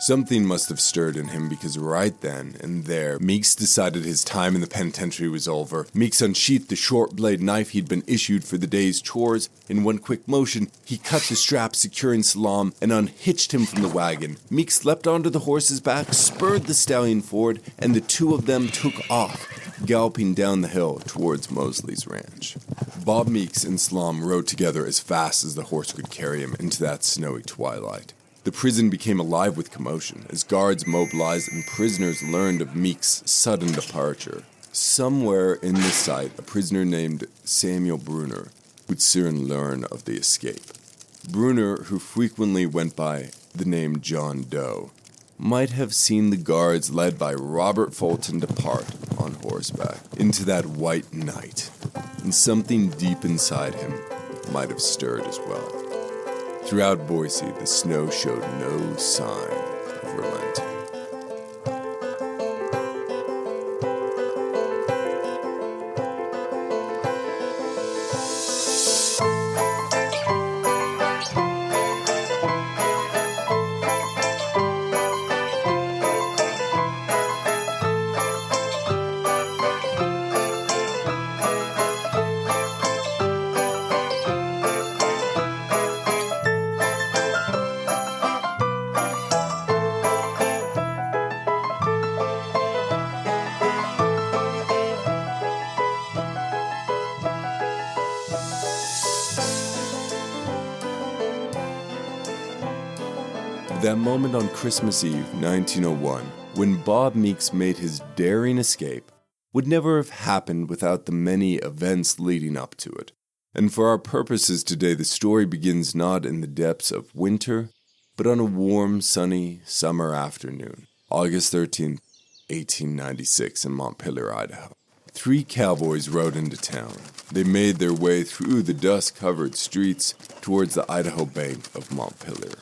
Something must have stirred in him because right then and there, Meeks decided his time in the penitentiary was over. Meeks unsheathed the short blade knife he'd been issued for the day's chores. In one quick motion, he cut the strap securing Selam and unhitched him from the wagon. Meeks leapt onto the horse's back, spurred the stallion forward, and the two of them took off, galloping down the hill towards Mosley's ranch. Bob Meeks and Selam rode together as fast as the horse could carry him into that snowy twilight. The prison became alive with commotion as guards mobilized and prisoners learned of Meeks' sudden departure. Somewhere in the sight, a prisoner named Samuel Bruner would soon learn of the escape. Bruner, who frequently went by the name John Doe, might have seen the guards led by Robert Fulton depart on horseback into that white night, and something deep inside him might have stirred as well. Throughout Boise, the snow showed no sign of relenting. That moment on Christmas Eve, 1901, when Bob Meeks made his daring escape, would never have happened without the many events leading up to it. And for our purposes today, the story begins not in the depths of winter, but on a warm, sunny summer afternoon, August 13th, 1896, in Montpelier, Idaho. 3 cowboys rode into town. They made their way through the dust-covered streets towards the Idaho Bank of Montpelier.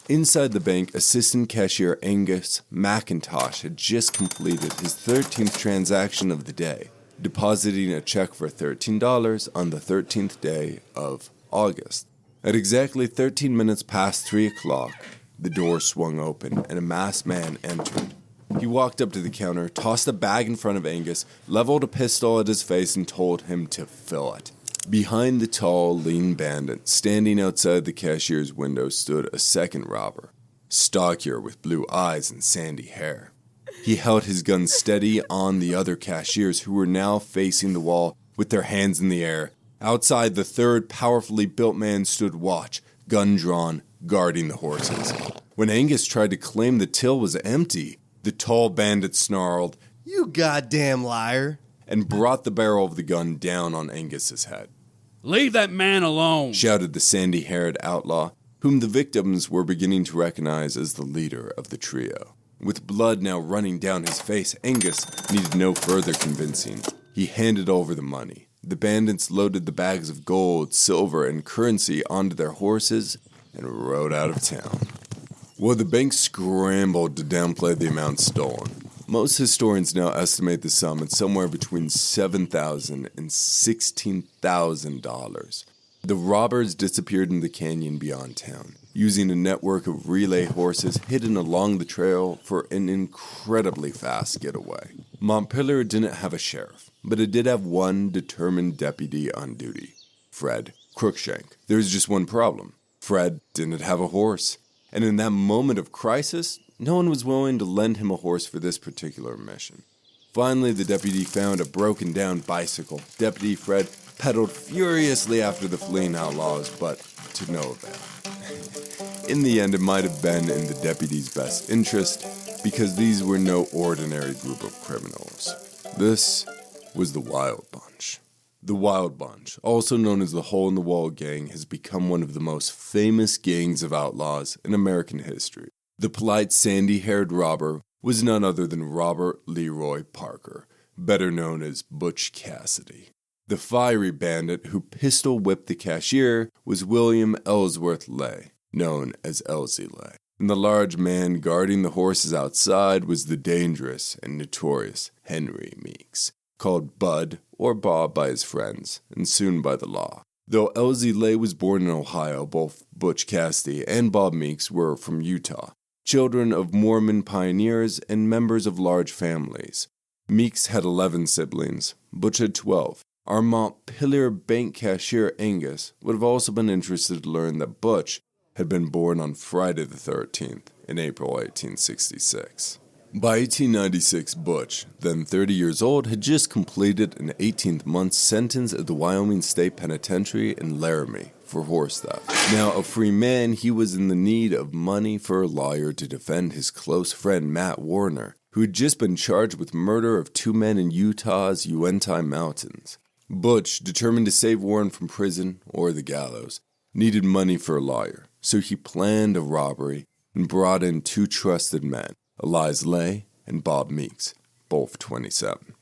Inside the bank, assistant cashier Angus McIntosh had just completed his 13th transaction of the day, depositing a check for $13 on the 13th day of August. At exactly 13 minutes past 3 o'clock, the door swung open and a masked man entered. He walked up to the counter, tossed a bag in front of Angus, leveled a pistol at his face, and told him to fill it. Behind the tall, lean bandit, standing outside the cashier's window, stood a second robber, stockier with blue eyes and sandy hair. He held his gun steady on the other cashiers who were now facing the wall with their hands in the air. Outside, the third powerfully built man stood watch, gun drawn, guarding the horses. When Angus tried to claim the till was empty, the tall bandit snarled, "You goddamn liar," and brought the barrel of the gun down on Angus's head. "Leave that man alone," shouted the sandy-haired outlaw, whom the victims were beginning to recognize as the leader of the trio. With blood now running down his face, Angus needed no further convincing. He handed over the money. The bandits loaded the bags of gold, silver, and currency onto their horses and rode out of town. While the bank scrambled to downplay the amount stolen, most historians now estimate the sum at somewhere between $7,000 and $16,000. The robbers disappeared in the canyon beyond town, using a network of relay horses hidden along the trail for an incredibly fast getaway. Montpelier didn't have a sheriff, but it did have one determined deputy on duty, Fred Crookshank. There was just one problem. Fred didn't have a horse, and in that moment of crisis, no one was willing to lend him a horse for this particular mission. Finally, the deputy found a broken-down bicycle. Deputy Fred pedaled furiously after the fleeing outlaws, but to no avail. In the end, it might have been in the deputy's best interest, because these were no ordinary group of criminals. This was the Wild Bunch. The Wild Bunch, also known as the Hole-in-the-Wall Gang, has become one of the most famous gangs of outlaws in American history. The polite, sandy-haired robber was none other than Robert Leroy Parker, better known as Butch Cassidy. The fiery bandit who pistol-whipped the cashier was William Ellsworth Lay, known as Elsie Lay. And the large man guarding the horses outside was the dangerous and notorious Henry Meeks, called Bud or Bob by his friends, and soon by the law. Though Elsie Lay was born in Ohio, both Butch Cassidy and Bob Meeks were from Utah. children of Mormon pioneers and members of large families. Meeks had 11 siblings, Butch had 12. Our Montpelier bank cashier Angus would have also been interested to learn that Butch had been born on Friday the 13th in April 1866. By 1896, Butch, then 30 years old, had just completed an 18th-month sentence at the Wyoming State Penitentiary in Larceny for horse theft. Now, a free man, he was in the need of money for a lawyer to defend his close friend Matt Warner, who had just been charged with murder of 2 men in Utah's Uinta Mountains. Butch, determined to save Warren from prison or the gallows, needed money for a lawyer, so he planned a robbery and brought in 2 trusted men, Elias Lay and Bob Meeks, both 27.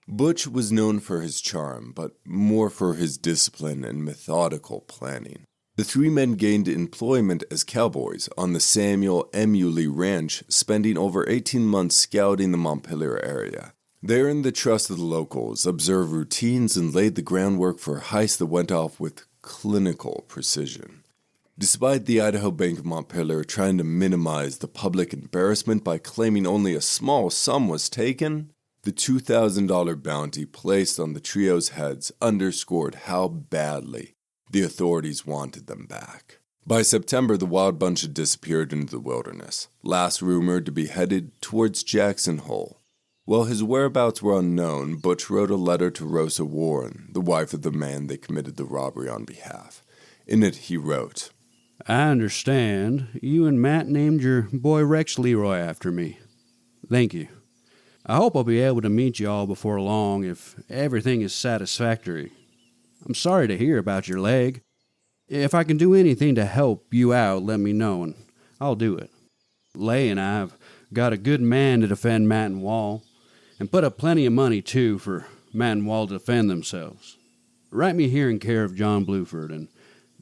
Butch was known for his charm, but more for his discipline and methodical planning. The 3 men gained employment as cowboys on the Samuel M. Yulee Ranch, spending over 18 months scouting the Montpelier area. They earned the trust of the locals, observed routines, and laid the groundwork for a heist that went off with clinical precision. Despite the Idaho Bank of Montpelier trying to minimize the public embarrassment by claiming only a small sum was taken, the $2,000 bounty placed on the trio's heads underscored how badly the authorities wanted them back. By September, the Wild Bunch had disappeared into the wilderness, last rumored to be headed towards Jackson Hole. While his whereabouts were unknown, Butch wrote a letter to Rosa Warren, the wife of the man they committed the robbery on behalf. In it, he wrote, I understand you and Matt named your boy Rex Leroy after me. Thank you. I hope I'll be able to meet you all before long if everything is satisfactory. I'm sorry to hear about your leg. If I can do anything to help you out, let me know, and I'll do it. Lay and I have got a good man to defend Matt and Wall, and put up plenty of money, too, for Matt and Wall to defend themselves. Write me here in care of John Bluford, and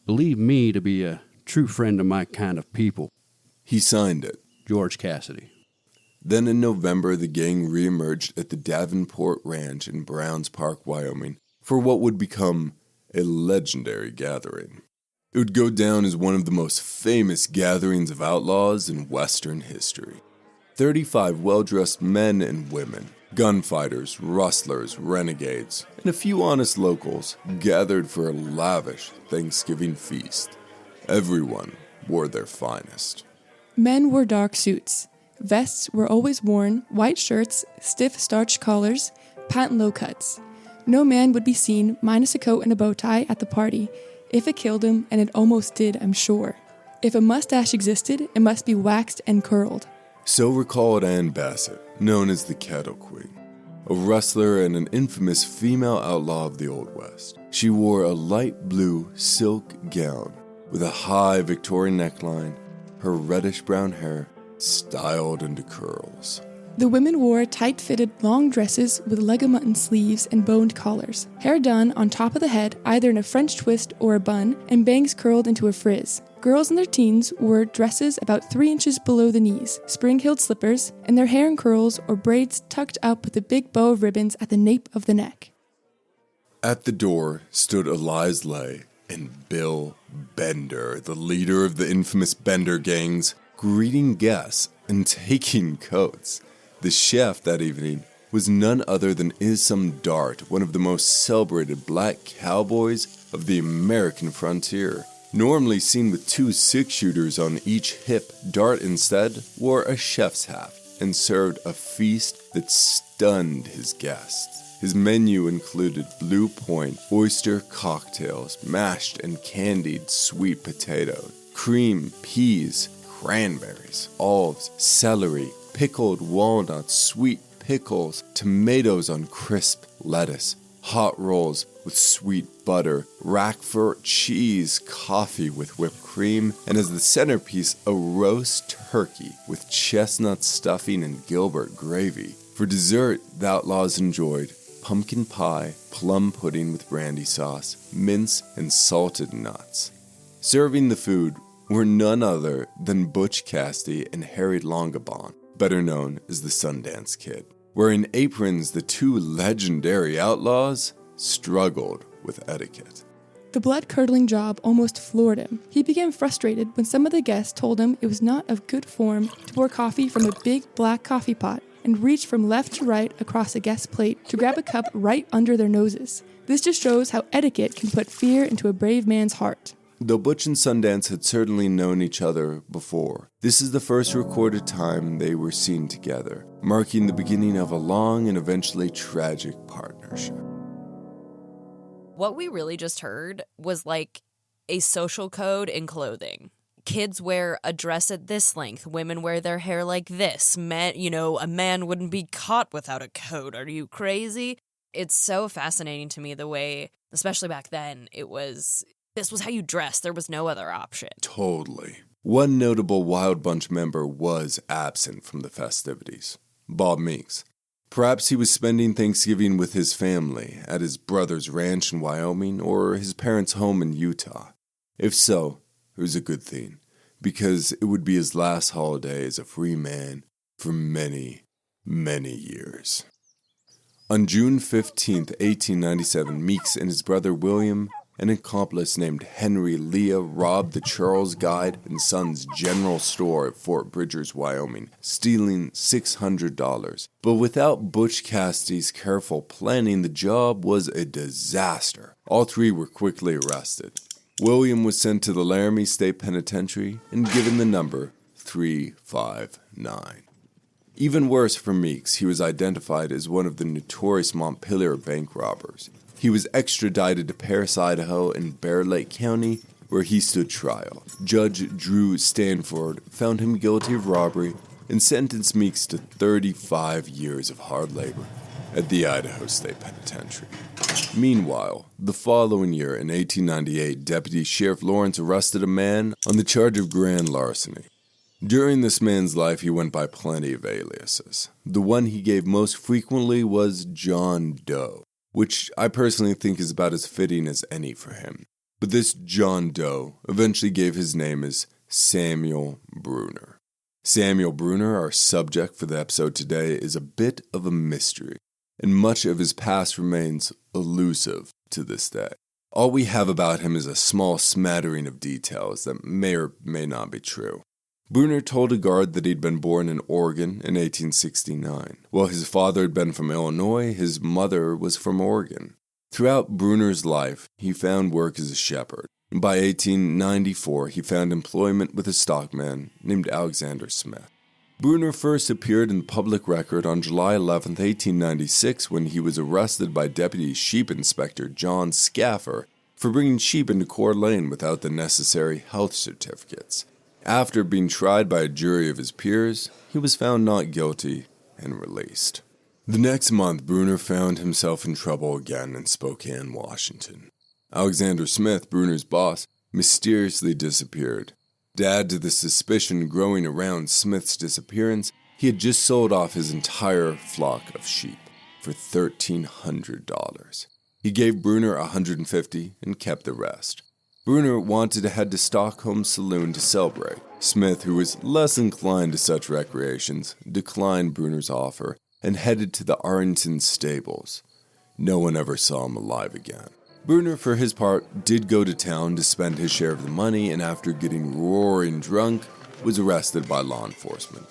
believe me to be a true friend of my kind of people. He signed it. George Cassidy. Then in November, the gang reemerged at the Davenport Ranch in Browns Park, Wyoming, for what would become a legendary gathering. It would go down as one of the most famous gatherings of outlaws in Western history. 35 well-dressed men and women, gunfighters, rustlers, renegades, and a few honest locals gathered for a lavish Thanksgiving feast. Everyone wore their finest. Men wore dark suits. Vests were always worn, white shirts, stiff starched collars, patent low cuts. No man would be seen minus a coat and a bow tie at the party. If it killed him, and it almost did, I'm sure. If a mustache existed, it must be waxed and curled. So recalled Ann Bassett, known as the Cattle Queen, a rustler and an infamous female outlaw of the Old West. She wore a light blue silk gown with a high Victorian neckline, her reddish-brown hair styled into curls. The women wore tight-fitted long dresses with leg-o'-mutton sleeves and boned collars, hair done on top of the head either in a French twist or a bun, and bangs curled into a frizz. Girls in their teens wore dresses about 3 inches below the knees, spring-heeled slippers, and their hair in curls or braids tucked up with a big bow of ribbons at the nape of the neck. At the door stood Elias Lay and Bill Bender, the leader of the infamous Bender gangs, greeting guests and taking coats. The chef that evening was none other than Isam Dart, one of the most celebrated black cowboys of the American frontier. Normally seen with 2 six-shooters on each hip, Dart instead wore a chef's hat and served a feast that stunned his guests. His menu included Blue Point oyster cocktails, mashed and candied sweet potato, cream, peas, cranberries, olives, celery, pickled walnuts, sweet pickles, tomatoes on crisp lettuce, hot rolls with sweet butter, Roquefort cheese, coffee with whipped cream, and as the centerpiece, a roast turkey with chestnut stuffing and Gilbert gravy. For dessert, the outlaws enjoyed pumpkin pie, plum pudding with brandy sauce, mince, and salted nuts. Serving the food were none other than Butch Cassidy and Harry Longabon, better known as the Sundance Kid. Wearing aprons, the 2 legendary outlaws struggled with etiquette. The blood-curdling job almost floored him. He became frustrated when some of the guests told him it was not of good form to pour coffee from a big black coffee pot and reach from left to right across a guest's plate to grab a cup right under their noses. This just shows how etiquette can put fear into a brave man's heart. Though Butch and Sundance had certainly known each other before, this is the first recorded time they were seen together, marking the beginning of a long and eventually tragic partnership. What we really just heard was like a social code in clothing. Kids wear a dress at this length. Women wear their hair like this. Men, a man wouldn't be caught without a coat. Are you crazy? It's so fascinating to me the way, especially back then, this was how you dressed. There was no other option. Totally. One notable Wild Bunch member was absent from the festivities. Bob Meeks. Perhaps he was spending Thanksgiving with his family at his brother's ranch in Wyoming or his parents' home in Utah. If so, it was a good thing, because it would be his last holiday as a free man for many, many years. On June 15, 1897, Meeks and his brother William, an accomplice named Henry Leah, robbed the Charles Guide and Sons General Store at Fort Bridgers, Wyoming, stealing $600. But without Butch Cassidy's careful planning, the job was a disaster. All three were quickly arrested. William was sent to the Larceny State Penitentiary and given the number 359. Even worse for Meeks, he was identified as one of the notorious Montpelier bank robbers. He was extradited to Paris, Idaho, and Bear Lake County, where he stood trial. Judge Drew Stanford found him guilty of robbery and sentenced Meeks to 35 years of hard labor at the Idaho State Penitentiary. Meanwhile, the following year, in 1898, Deputy Sheriff Lawrence arrested a man on the charge of grand larceny. During this man's life, he went by plenty of aliases. The one he gave most frequently was John Doe, which I personally think is about as fitting as any for him. But this John Doe eventually gave his name as Samuel Bruner. Samuel Bruner, our subject for the episode today, is a bit of a mystery, and much of his past remains elusive to this day. All we have about him is a small smattering of details that may or may not be true. Bruner told a guard that he'd been born in Oregon in 1869. While his father had been from Illinois, his mother was from Oregon. Throughout Bruner's life, he found work as a shepherd. By 1894, he found employment with a stockman named Alexander Smith. Bruner first appeared in public record on July 11, 1896, when he was arrested by Deputy Sheep Inspector John Scaffer for bringing sheep into Coeur d'Alene without the necessary health certificates. After being tried by a jury of his peers, he was found not guilty and released. The next month, Bruner found himself in trouble again in Spokane, Washington. Alexander Smith, Bruner's boss, mysteriously disappeared. To add to the suspicion growing around Smith's disappearance, he had just sold off his entire flock of sheep for $1,300. He gave Bruner $150 and kept the rest. Bruner wanted to head to Stockholm's saloon to celebrate. Smith, who was less inclined to such recreations, declined Bruner's offer and headed to the Arrington stables. No one ever saw him alive again. Bruner, for his part, did go to town to spend his share of the money, and after getting roaring drunk, was arrested by law enforcement.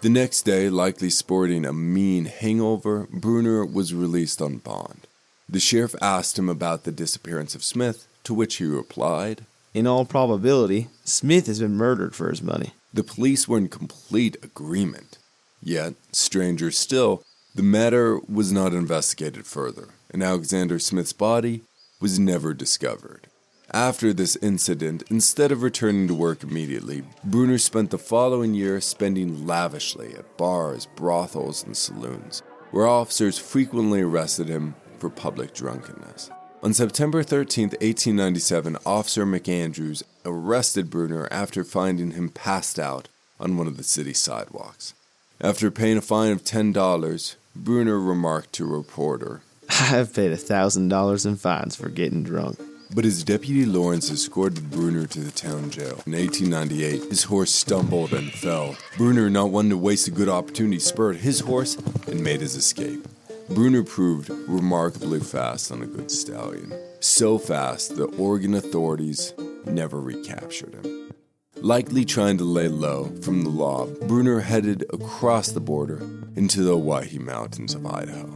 The next day, likely sporting a mean hangover, Bruner was released on bond. The sheriff asked him about the disappearance of Smith, to which he replied, "In all probability, Smith has been murdered for his money." The police were in complete agreement. Yet, stranger still, the matter was not investigated further, and Alexander Smith's body was never discovered. After this incident, instead of returning to work immediately, Bruner spent the following year spending lavishly at bars, brothels, and saloons, where officers frequently arrested him for public drunkenness. On September 13, 1897, Officer McAndrews arrested Bruner after finding him passed out on one of the city sidewalks. After paying a fine of $10, Bruner remarked to a reporter, "I've paid $1,000 in fines for getting drunk." But as Deputy Lawrence escorted Bruner to the town jail in 1898, his horse stumbled and fell. Bruner, not wanting to waste a good opportunity, spurred his horse and made his escape. Bruner proved remarkably fast on a good stallion. so fast the Oregon authorities never recaptured him. Likely trying to lay low from the law, Bruner headed across the border into the Owyhee Mountains of Idaho.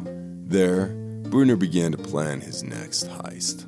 There, Bruner began to plan his next heist.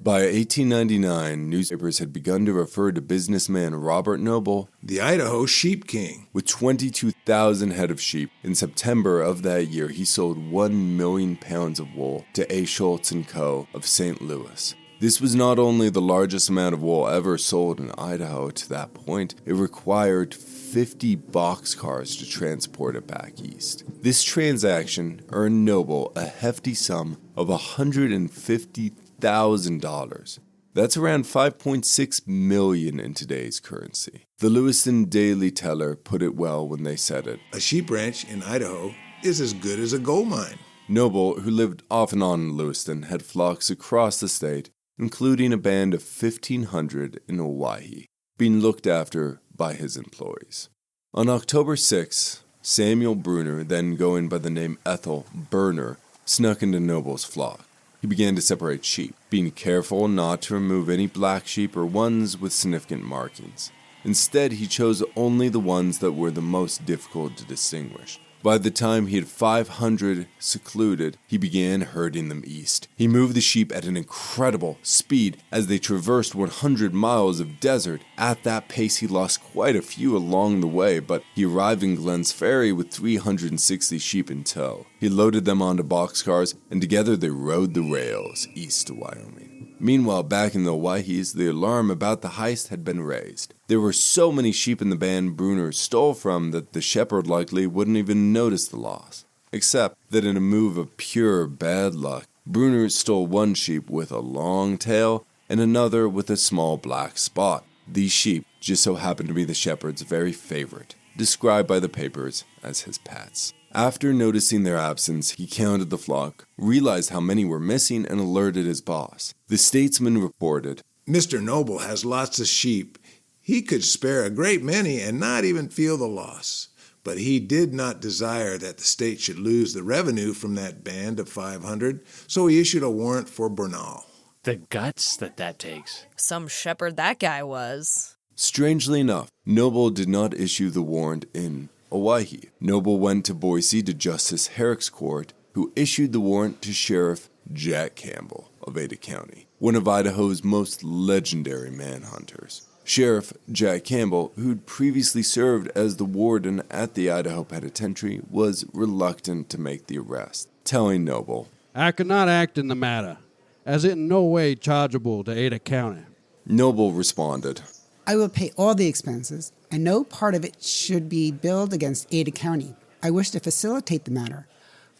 By 1899, newspapers had begun to refer to businessman Robert Noble, the Idaho Sheep King. With 22,000 head of sheep, in September of that year, he sold 1 million pounds of wool to A. Schultz & Co. of St. Louis. This was not only the largest amount of wool ever sold in Idaho to that point, it required 50 boxcars to transport it back east. This transaction earned Noble a hefty sum of $150,000. That's around $5.6 million in today's currency. The Lewiston Daily Teller put it well when they said it. A sheep ranch in Idaho is as good as a gold mine. Noble, who lived off and on in Lewiston, had flocks across the state, including a band of 1,500 in Owyhee, being looked after by his employees. On October 6, Samuel Bruner, then going by the name Ethel Burner, snuck into Noble's flock. He began to separate sheep, being careful not to remove any black sheep or ones with significant markings. Instead, he chose only the ones that were the most difficult to distinguish. By the time he had 500 secluded, he began herding them east. He moved the sheep at an incredible speed as they traversed 100 miles of desert. At that pace, he lost quite a few along the way, but he arrived in Glens Ferry with 360 sheep in tow. He loaded them onto boxcars, and together they rode the rails east to Wyoming. Meanwhile, back in the Owyhees, the alarm about the heist had been raised. There were so many sheep in the band Bruner stole from that the shepherd likely wouldn't even notice the loss. Except that in a move of pure bad luck, Bruner stole one sheep with a long tail and another with a small black spot. These sheep just so happened to be the shepherd's very favorite, described by the papers as his pets. After noticing their absence, he counted the flock, realized how many were missing, and alerted his boss. The statesman reported, Mr. Noble has lots of sheep. He could spare a great many and not even feel the loss. But he did not desire that the state should lose the revenue from that band of 500, so he issued a warrant for Bernal. The guts that takes. Some shepherd that guy was. Strangely enough, Noble did not issue the warrant in Owyhee. Noble went to Boise to Justice Herrick's court, who issued the warrant to Sheriff Jack Campbell of Ada County, one of Idaho's most legendary manhunters. Sheriff Jack Campbell, who'd previously served as the warden at the Idaho Penitentiary, was reluctant to make the arrest, telling Noble, I could not act in the matter, as it in no way chargeable to Ada County. Noble responded, I will pay all the expenses, and no part of it should be billed against Ada County. I wish to facilitate the matter,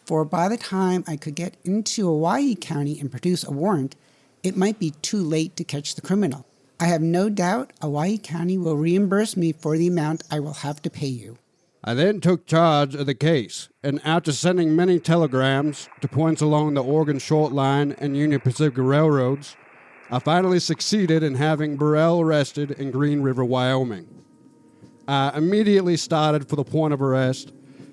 for by the time I could get into Owyhee County and produce a warrant, it might be too late to catch the criminal. I have no doubt Owyhee County will reimburse me for the amount I will have to pay you. I then took charge of the case, and after sending many telegrams to points along the Oregon Short Line and Union Pacific Railroads, I finally succeeded in having Burrell arrested in Green River, Wyoming. I immediately started for the point of arrest,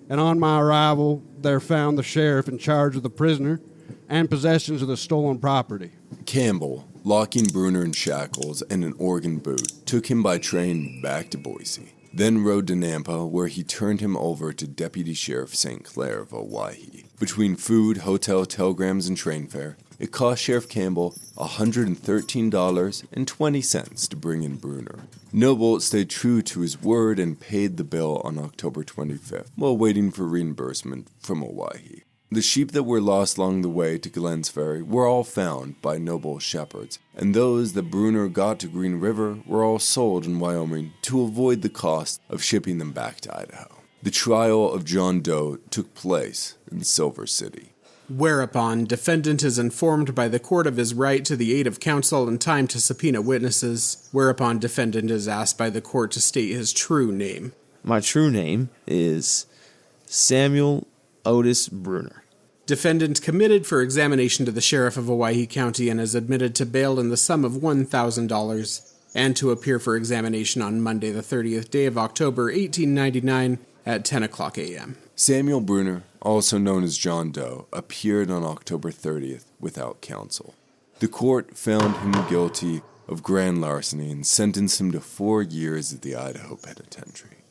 and on my arrival, there found the sheriff in charge of the prisoner and possessions of the stolen property. Campbell, locking Bruner in shackles and an Oregon boot, took him by train back to Boise, then rode to Nampa, where he turned him over to Deputy Sheriff St. Clair of Owyhee. Between food, hotel, telegrams, and train fare, it cost Sheriff Campbell $113.20 to bring in Bruner. Noble stayed true to his word and paid the bill on October 25th, while waiting for reimbursement from Owyhee. The sheep that were lost along the way to Glens Ferry were all found by Noble shepherds, and those that Bruner got to Green River were all sold in Wyoming to avoid the cost of shipping them back to Idaho. The trial of John Doe took place in Silver City. Whereupon, defendant is informed by the court of his right to the aid of counsel in time to subpoena witnesses, whereupon defendant is asked by the court to state his true name. My true name is Samuel Otis Bruner. Defendant committed for examination to the sheriff of Owyhee County and is admitted to bail in the sum of $1,000 and to appear for examination on Monday the 30th day of October, 1899 at 10 o'clock a.m. Samuel Bruner, also known as John Doe, appeared on October 30th without counsel. The court found him guilty of grand larceny and sentenced him to 4 years at the Idaho Penitentiary.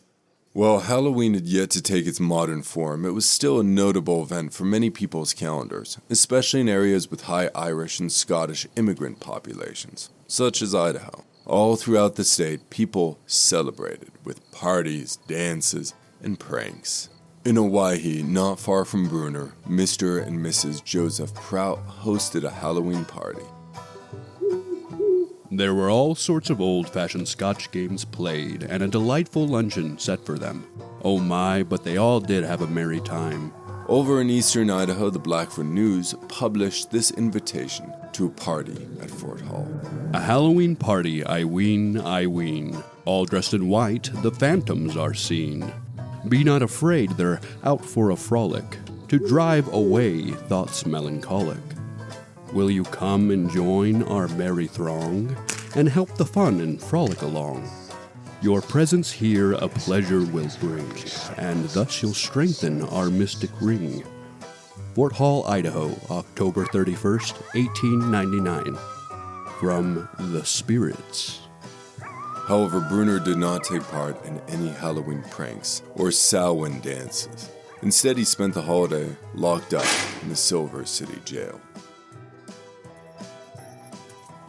While Halloween had yet to take its modern form, it was still a notable event for many people's calendars, especially in areas with high Irish and Scottish immigrant populations, such as Idaho. All throughout the state, people celebrated with parties, dances, and pranks. In Owyhee, not far from Bruner, Mr. and Mrs. Joseph Prout hosted a Halloween party. There were all sorts of old-fashioned Scotch games played, and a delightful luncheon set for them. Oh my, but they all did have a merry time. Over in eastern Idaho, the Blackfoot News published this invitation to a party at Fort Hall. A Halloween party, I ween. All dressed in white, the phantoms are seen. Be not afraid, they're out for a frolic, to drive away thoughts melancholic. Will you come and join our merry throng, and help the fun and frolic along? Your presence here a pleasure will bring, and thus you'll strengthen our mystic ring. Fort Hall, Idaho, October 31st, 1899. From The Spirits. However, Bruner did not take part in any Halloween pranks or Samhain dances. Instead, he spent the holiday locked up in the Silver City Jail.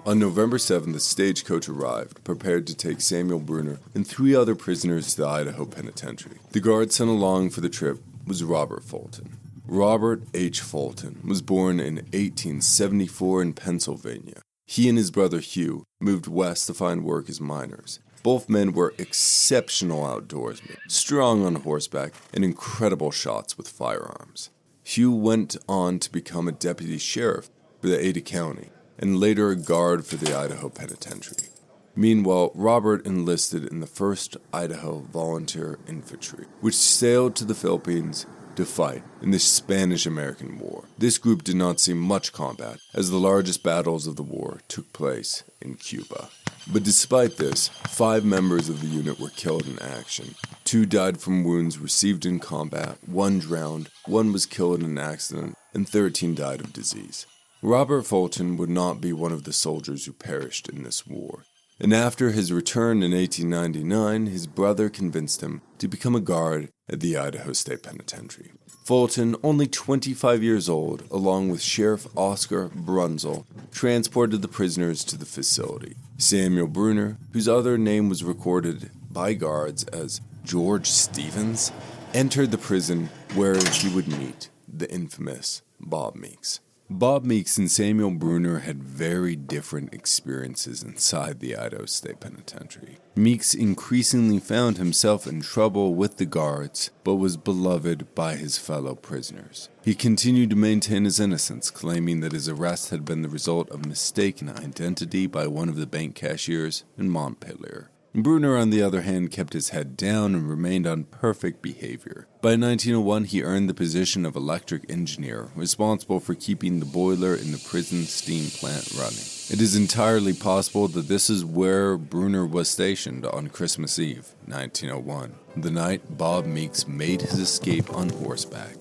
On November 7th, the stagecoach arrived, prepared to take Samuel Bruner and 3 other prisoners to the Idaho Penitentiary. The guard sent along for the trip was Robert Fulton. Robert H. Fulton was born in 1874 in Pennsylvania. He and his brother Hugh moved west to find work as miners. Both men were exceptional outdoorsmen, strong on horseback, and incredible shots with firearms. Hugh went on to become a deputy sheriff for the Ada County, and later a guard for the Idaho Penitentiary. Meanwhile, Robert enlisted in the 1st Idaho Volunteer Infantry, which sailed to the Philippines to fight in the Spanish-American War. This group did not see much combat, as the largest battles of the war took place in Cuba. But despite this, 5 members of the unit were killed in action. 2 died from wounds received in combat, 1 drowned, 1 was killed in an accident, and 13 died of disease. Robert Fulton would not be one of the soldiers who perished in this war, and after his return in 1899, his brother convinced him to become a guard at the Idaho State Penitentiary. Fulton, only 25 years old, along with Sheriff Oscar Brunzel, transported the prisoners to the facility. Samuel Bruner, whose other name was recorded by guards as George Stevens, entered the prison where he would meet the infamous Bob Meeks. Bob Meeks and Samuel Bruner had very different experiences inside the Idaho State Penitentiary. Meeks increasingly found himself in trouble with the guards, but was beloved by his fellow prisoners. He continued to maintain his innocence, claiming that his arrest had been the result of mistaken identity by one of the bank cashiers in Montpelier. Bruner, on the other hand, kept his head down and remained on perfect behavior. By 1901, he earned the position of electric engineer, responsible for keeping the boiler in the prison steam plant running. It is entirely possible that this is where Bruner was stationed on Christmas Eve, 1901, the night Bob Meeks made his escape on horseback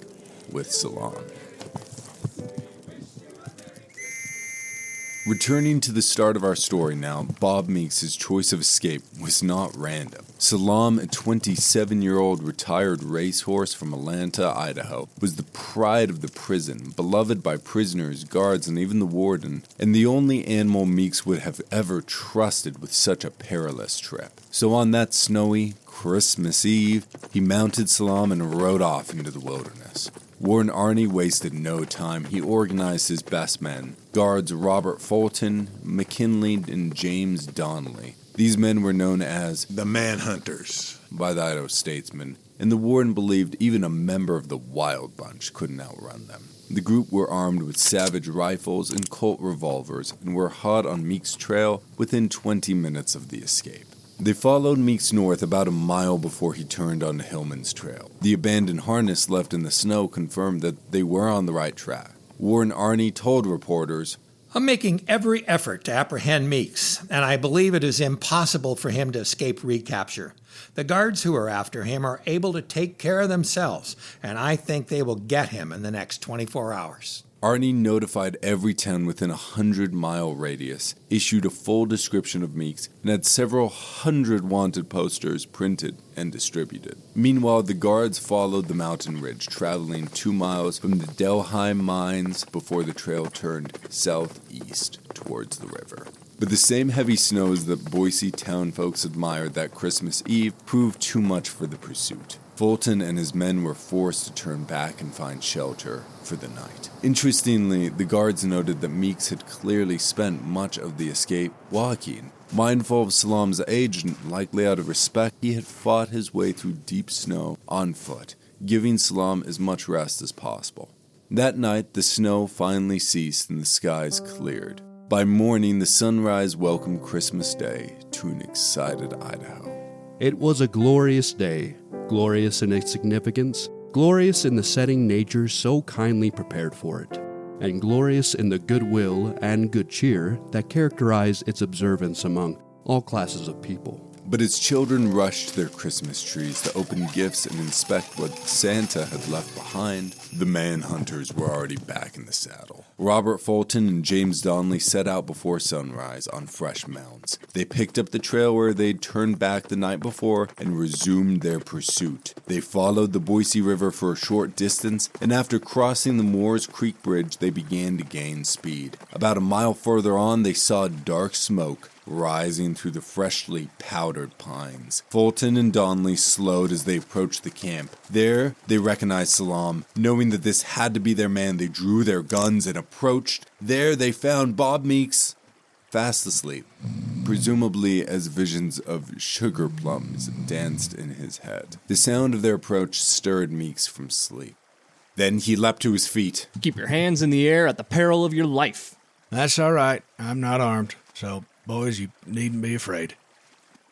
with Selam. Returning to the start of our story now, Bob Meeks' choice of escape was not random. Selam, a 27-year-old retired racehorse from Atlanta, Idaho, was the pride of the prison, beloved by prisoners, guards, and even the warden, and the only animal Meeks would have ever trusted with such a perilous trip. So on that snowy Christmas Eve, he mounted Selam and rode off into the wilderness. Warden Arney wasted no time. He organized his best men, guards Robert Fulton, McKinley, and James Donnelly. These men were known as the Manhunters by the Idaho statesmen, and the warden believed even a member of the Wild Bunch couldn't outrun them. The group were armed with savage rifles and Colt revolvers and were hot on Meeks' trail within 20 minutes of the escape. They followed Meeks north about a mile before he turned onto Hillman's trail. The abandoned harness left in the snow confirmed that they were on the right track. Warden Arney told reporters, I'm making every effort to apprehend Meeks, and I believe it is impossible for him to escape recapture. The guards who are after him are able to take care of themselves, and I think they will get him in the next 24 hours. Arnie notified every town within a 100-mile radius, issued a full description of Meeks, and had several hundred wanted posters printed and distributed. Meanwhile, the guards followed the mountain ridge, traveling 2 miles from the Delheim mines before the trail turned southeast towards the river. But the same heavy snows that Boise town folks admired that Christmas Eve proved too much for the pursuit. Fulton and his men were forced to turn back and find shelter for the night. Interestingly, the guards noted that Meeks had clearly spent much of the escape walking. Mindful of Selam's age and likely out of respect, he had fought his way through deep snow on foot, giving Selam as much rest as possible. That night, the snow finally ceased and the skies cleared. By morning, the sunrise welcomed Christmas Day to an excited Idaho. It was a glorious day, glorious in its significance, glorious in the setting nature so kindly prepared for it, and glorious in the goodwill and good cheer that characterized its observance among all classes of people. But as children rushed to their Christmas trees to open gifts and inspect what Santa had left behind, the manhunters were already back in the saddle. Robert Fulton and James Donnelly set out before sunrise on fresh mounts. They picked up the trail where they'd turned back the night before and resumed their pursuit. They followed the Boise River for a short distance, and after crossing the Moores Creek Bridge, they began to gain speed. About a mile further on, they saw dark smoke rising through the freshly powdered pines. Fulton and Donnelly slowed as they approached the camp. There, they recognized Selam. Knowing that this had to be their man, they drew their guns and approached. There, they found Bob Meeks fast asleep, presumably as visions of sugar plums danced in his head. The sound of their approach stirred Meeks from sleep. Then he leapt to his feet. Keep your hands in the air at the peril of your life. That's all right. I'm not armed, so boys, you needn't be afraid.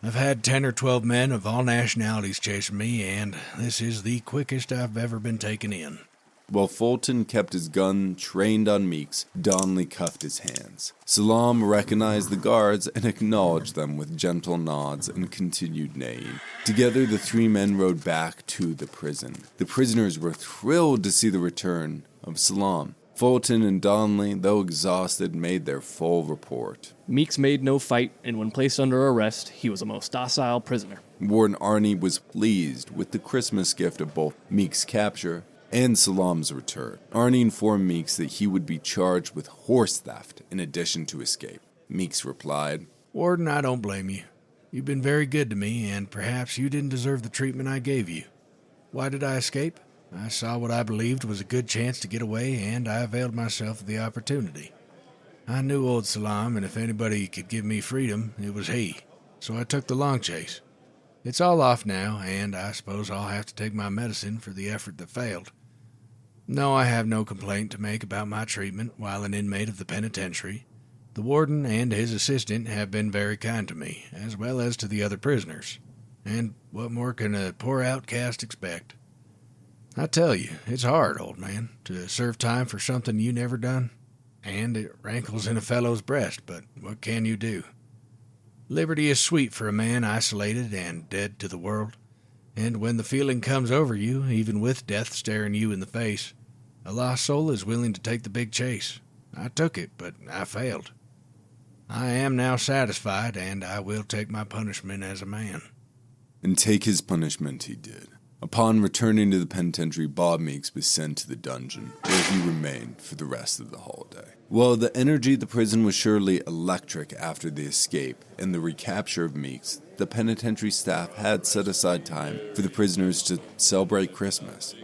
I've had 10 or 12 men of all nationalities chasing me, and this is the quickest I've ever been taken in. While Fulton kept his gun trained on Meeks, Donnelly cuffed his hands. Selam recognized the guards and acknowledged them with gentle nods and continued neighing. Together, the 3 men rode back to the prison. The prisoners were thrilled to see the return of Selam. Fulton and Donnelly, though exhausted, made their full report. Meeks made no fight, and when placed under arrest, he was a most docile prisoner. Warden Arnie was pleased with the Christmas gift of both Meeks' capture and Selam's return. Arnie informed Meeks that he would be charged with horse theft in addition to escape. Meeks replied, Warden, I don't blame you. You've been very good to me, and perhaps you didn't deserve the treatment I gave you. Why did I escape? I saw what I believed was a good chance to get away, and I availed myself of the opportunity. I knew old Selam, and if anybody could give me freedom, it was he. So I took the long chase. It's all off now, and I suppose I'll have to take my medicine for the effort that failed. No, I have no complaint to make about my treatment while an inmate of the penitentiary. The warden and his assistant have been very kind to me, as well as to the other prisoners. And what more can a poor outcast expect? I tell you, it's hard, old man, to serve time for something you never done. And it rankles in a fellow's breast, but what can you do? Liberty is sweet for a man isolated and dead to the world. And when the feeling comes over you, even with death staring you in the face, a lost soul is willing to take the big chase. I took it, but I failed. I am now satisfied, and I will take my punishment as a man. And take his punishment he did. Upon returning to the penitentiary, Bob Meeks was sent to the dungeon, where he remained for the rest of the holiday. While the energy of the prison was surely electric after the escape and the recapture of Meeks, the penitentiary staff had set aside time for the prisoners to celebrate Christmas.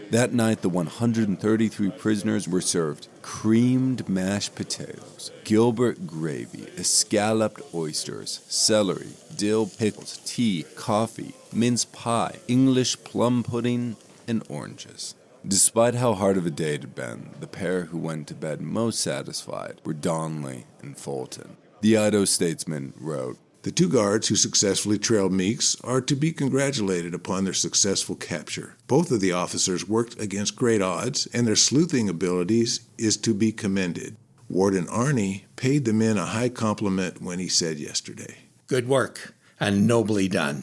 That night, the 133 prisoners were served creamed mashed potatoes, Gilbert gravy, escalloped oysters, celery, dill pickles, tea, coffee, mince pie, English plum pudding, and oranges. Despite how hard of a day it had been, the pair who went to bed most satisfied were Donnelly and Fulton. The Idaho Statesman wrote, The 2 guards who successfully trailed Meeks are to be congratulated upon their successful capture. Both of the officers worked against great odds, and their sleuthing abilities is to be commended. Warden Arnie paid the men a high compliment when he said yesterday, "Good work, and nobly done."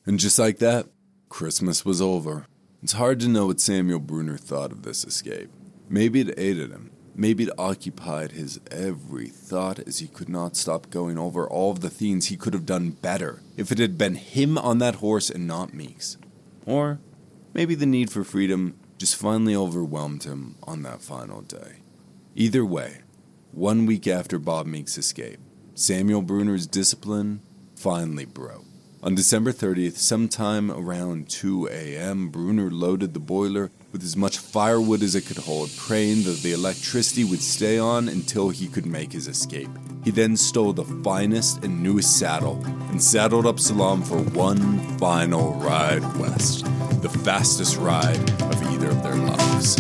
And just like that, Christmas was over. It's hard to know what Samuel Bruner thought of this escape. Maybe it aided him. Maybe it occupied his every thought as he could not stop going over all of the things he could have done better if it had been him on that horse and not Meeks. Or maybe the need for freedom just finally overwhelmed him on that final day. Either way, 1 week after Bob Meeks' escape, Samuel Bruner's discipline finally broke. On December 30th, sometime around 2 a.m., Bruner loaded the boiler with as much firewood as it could hold, praying that the electricity would stay on until he could make his escape. He then stole the finest and newest saddle and saddled up Selam for one final ride west, the fastest ride of either of their lives.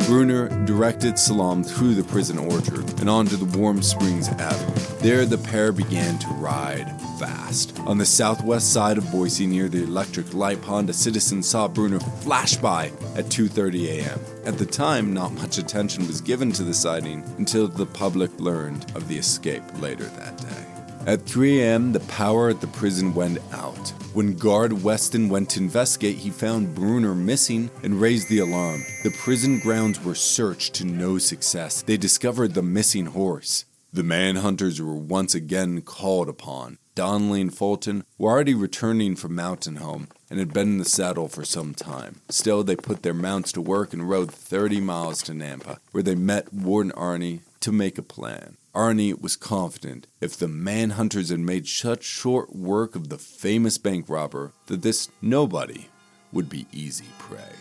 Bruner directed Selam through the prison orchard and onto the Warm Springs Avenue. There, the pair began to ride fast. On the southwest side of Boise, near the electric light pond, a citizen saw Bruner flash by at 2:30 a.m. At the time, not much attention was given to the sighting until the public learned of the escape later that day. At 3 a.m., the power at the prison went out. When guard Weston went to investigate, he found Bruner missing and raised the alarm. The prison grounds were searched to no success. They discovered the missing horse. The manhunters were once again called upon. Donnelly and Fulton were already returning from Mountain Home and had been in the saddle for some time. Still, they put their mounts to work and rode 30 miles to Nampa, where they met Warden Arnie to make a plan. Arnie was confident if the manhunters had made such short work of the famous bank robber that this nobody would be easy prey.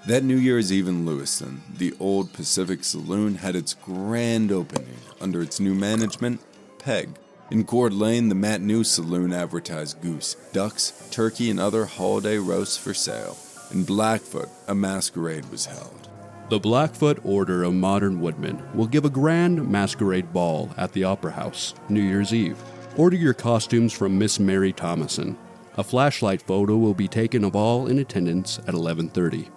That New Year's Eve in Lewiston, the old Pacific Saloon had its grand opening under its new management, Peg. In Coeur Lane, the Matinee Saloon advertised goose, ducks, turkey, and other holiday roasts for sale. In Blackfoot, a masquerade was held. The Blackfoot Order of Modern Woodmen will give a grand masquerade ball at the Opera House, New Year's Eve. Order your costumes from Miss Mary Thomason. A flashlight photo will be taken of all in attendance at 11:30.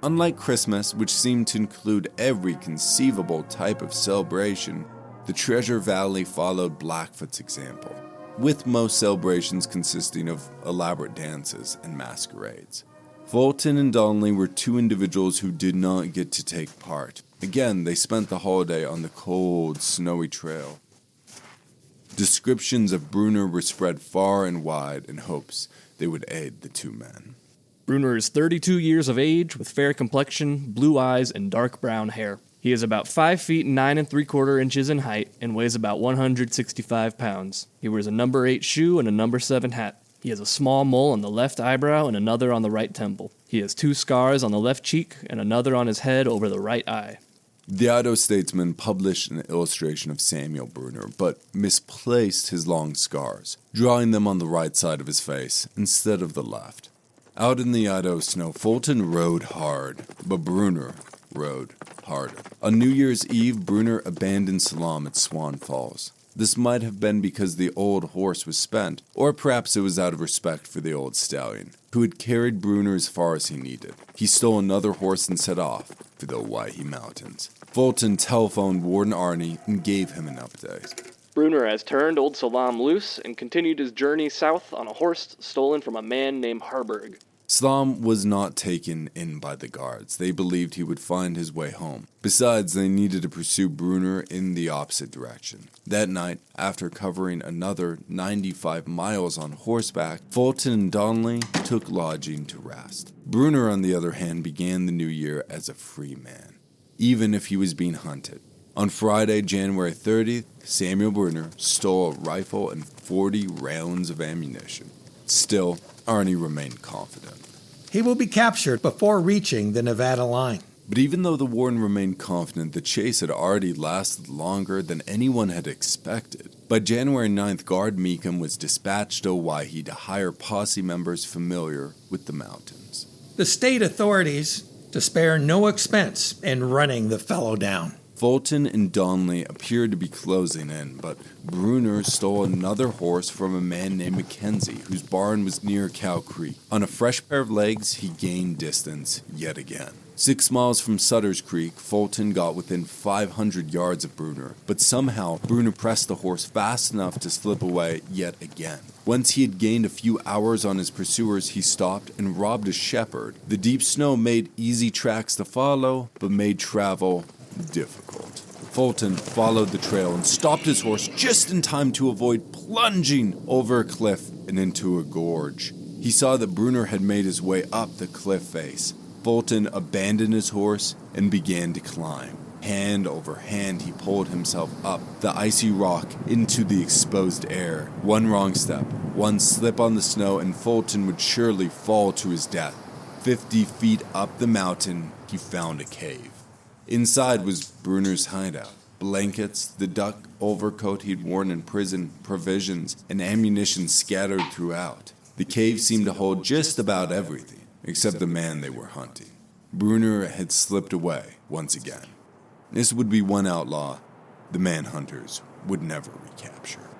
Unlike Christmas, which seemed to include every conceivable type of celebration, the Treasure Valley followed Blackfoot's example, with most celebrations consisting of elaborate dances and masquerades. Fulton and Donnelly were two individuals who did not get to take part. Again, they spent the holiday on the cold, snowy trail. Descriptions of Bruner were spread far and wide in hopes they would aid the two men. Bruner is 32 years of age with fair complexion, blue eyes, and dark brown hair. He is about 5 feet 9 3/4 inches in height and weighs about 165 pounds. He wears a number 8 shoe and a number 7 hat. He has a small mole on the left eyebrow and another on the right temple. He has 2 scars on the left cheek and another on his head over the right eye. The Idaho Statesman published an illustration of Samuel Bruner, but misplaced his long scars, drawing them on the right side of his face instead of the left. Out in the Idaho snow, Fulton rode hard, but Bruner rode harder. On New Year's Eve, Bruner abandoned Selam at Swan Falls. This might have been because the old horse was spent, or perhaps it was out of respect for the old stallion, who had carried Bruner as far as he needed. He stole another horse and set off for the Owyhee Mountains. Fulton telephoned Warden Arnie and gave him an update. Bruner has turned old Selam loose and continued his journey south on a horse stolen from a man named Harburg. Selam was not taken in by the guards. They believed he would find his way home. Besides, they needed to pursue Bruner in the opposite direction. That night, after covering another 95 miles on horseback, Fulton and Donnelly took lodging to rest. Bruner, on the other hand, began the new year as a free man. even if he was being hunted. On Friday, January 30th, Samuel Bruner stole a rifle and 40 rounds of ammunition. Still, Arnie remained confident. He will be captured before reaching the Nevada line. But even though the warden remained confident, the chase had already lasted longer than anyone had expected. By January 9th, Guard Meekum was dispatched to Owyhee to hire posse members familiar with the mountains. The state authorities to spare no expense in running the fellow down. Fulton and Donnelly appeared to be closing in, but Bruner stole another horse from a man named Mackenzie, whose barn was near Cow Creek. On a fresh pair of legs, he gained distance yet again. 6 miles from Sutter's Creek, Fulton got within 500 yards of Bruner, but somehow Bruner pressed the horse fast enough to slip away yet again. Once he had gained a few hours on his pursuers, he stopped and robbed a shepherd. The deep snow made easy tracks to follow, but made travel difficult. Fulton followed the trail and stopped his horse just in time to avoid plunging over a cliff and into a gorge. He saw that Bruner had made his way up the cliff face. Fulton abandoned his horse and began to climb. Hand over hand, he pulled himself up the icy rock into the exposed air. One wrong step, one slip on the snow, and Fulton would surely fall to his death. 50 feet up the mountain, he found a cave. Inside was Bruner's hideout. Blankets, the duck overcoat he'd worn in prison, provisions, and ammunition scattered throughout. The cave seemed to hold just about everything, except the man they were hunting. Bruner had slipped away once again. This would be one outlaw the manhunters would never recapture.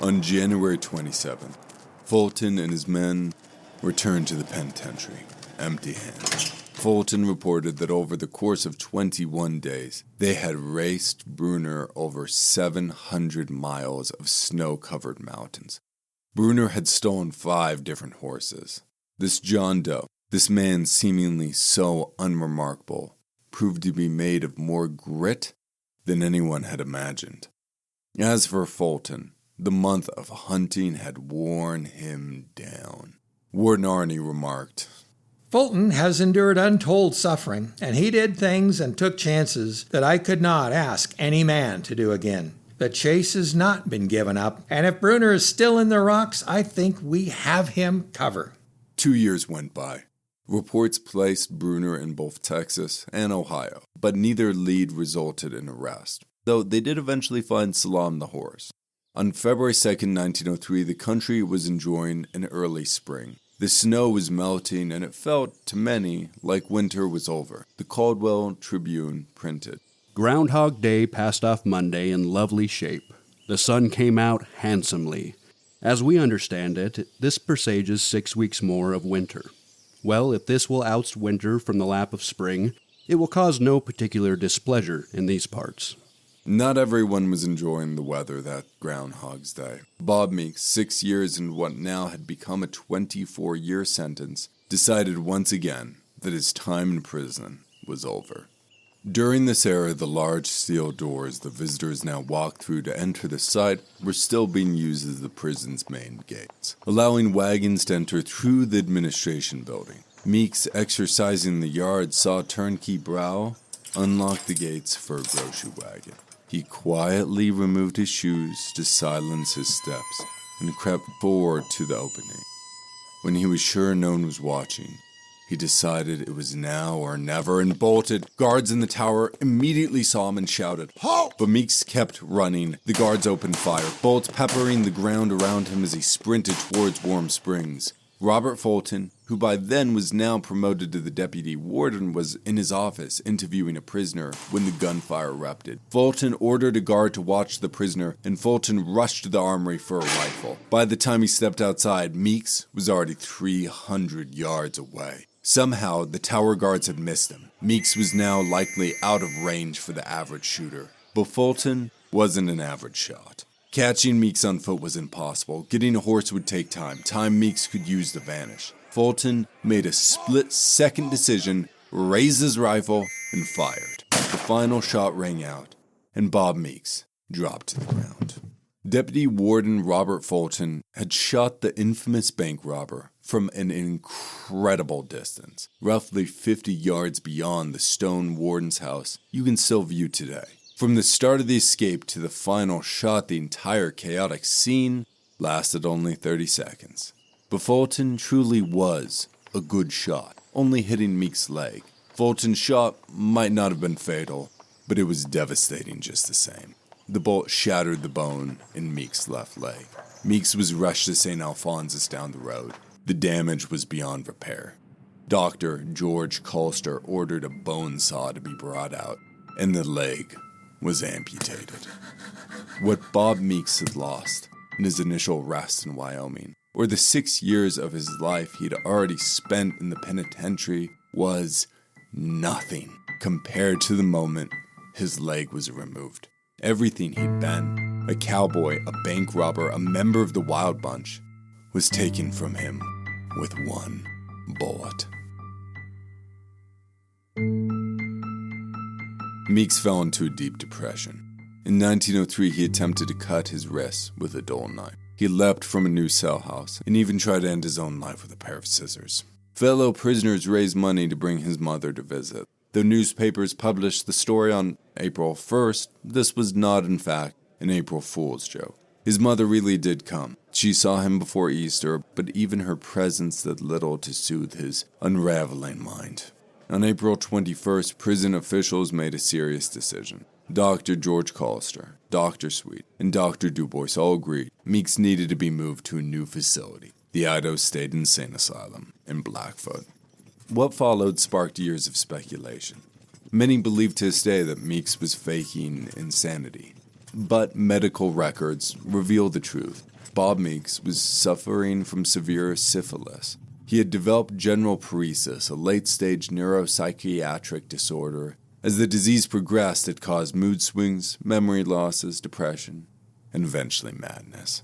On January 27th, Fulton and his men returned to the penitentiary, empty-handed. Fulton reported that over the course of 21 days, they had raced Bruner over 700 miles of snow-covered mountains. Bruner had stolen 5 different horses. This John Doe, this man seemingly so unremarkable, proved to be made of more grit than anyone had imagined. As for Fulton, the month of hunting had worn him down. Warden Arnie remarked, Fulton has endured untold suffering, and he did things and took chances that I could not ask any man to do again. The chase has not been given up, and if Bruner is still in the rocks, I think we have him covered. 2 years went by. Reports placed Bruner in both Texas and Ohio, but neither lead resulted in arrest, though they did eventually find Selam the horse. On February 2nd, 1903, the country was enjoying an early spring. The snow was melting, and it felt, to many, like winter was over. The Caldwell Tribune printed, Groundhog Day passed off Monday in lovely shape. The sun came out handsomely. As we understand it, this presages 6 weeks more of winter. Well, if this will oust winter from the lap of spring, it will cause no particular displeasure in these parts. Not everyone was enjoying the weather that Groundhog's Day. Bob Meeks, 6 years in what now had become a 24-year sentence, decided once again that his time in prison was over. During this era, the large steel doors the visitors now walked through to enter the site were still being used as the prison's main gates, allowing wagons to enter through the administration building. Meeks, exercising the yard, saw turnkey Brow unlock the gates for a grocery wagon. He quietly removed his shoes to silence his steps and crept forward to the opening. When he was sure no one was watching, he decided it was now or never and bolted. Guards in the tower immediately saw him and shouted, "Halt!" But Meeks kept running. The guards opened fire, bullets peppering the ground around him as he sprinted towards Warm Springs. Robert Fulton, who by then was now promoted to the deputy warden, was in his office interviewing a prisoner when the gunfire erupted. Fulton ordered a guard to watch the prisoner, and Fulton rushed to the armory for a rifle. By the time he stepped outside, Meeks was already 300 yards away. Somehow, the tower guards had missed him. Meeks was now likely out of range for the average shooter. But Fulton wasn't an average shot. Catching Meeks on foot was impossible. Getting a horse would take time. Time Meeks could use to vanish. Fulton made a split-second decision, raised his rifle, and fired. The final shot rang out, and Bob Meeks dropped to the ground. Deputy Warden Robert Fulton had shot the infamous bank robber from an incredible distance, roughly 50 yards beyond the stone warden's house, you can still view today. From the start of the escape to the final shot, the entire chaotic scene lasted only 30 seconds. But Fulton truly was a good shot, only hitting Meeks' leg. Fulton's shot might not have been fatal, but it was devastating just the same. The bolt shattered the bone in Meeks' left leg. Meeks was rushed to St. Alphonsus down the road. The damage was beyond repair. Dr. George Colster ordered a bone saw to be brought out, and the leg was amputated. What Bob Meeks had lost in his initial arrest in Wyoming, or the 6 years of his life he'd already spent in the penitentiary, was nothing compared to the moment his leg was removed. Everything he'd been, a cowboy, a bank robber, a member of the Wild Bunch, was taken from him with one bullet. Meeks fell into a deep depression. In 1903, he attempted to cut his wrists with a dull knife. He leapt from a new cell house and even tried to end his own life with a pair of scissors. Fellow prisoners raised money to bring his mother to visit. The newspapers published the story on April 1st. This was not, in fact, an April Fool's joke. His mother really did come. She saw him before Easter, but even her presence did little to soothe his unraveling mind. On April 21st, prison officials made a serious decision. Dr. George Colster, Dr. Sweet, and Dr. DuBois all agreed Meeks needed to be moved to a new facility, the Idaho State Insane Asylum in Blackfoot. What followed sparked years of speculation. Many believe to this day that Meeks was faking insanity, but medical records reveal the truth. Bob Meeks was suffering from severe syphilis. He had developed general paresis, a late-stage neuropsychiatric disorder. As the disease progressed, it caused mood swings, memory losses, depression, and eventually madness.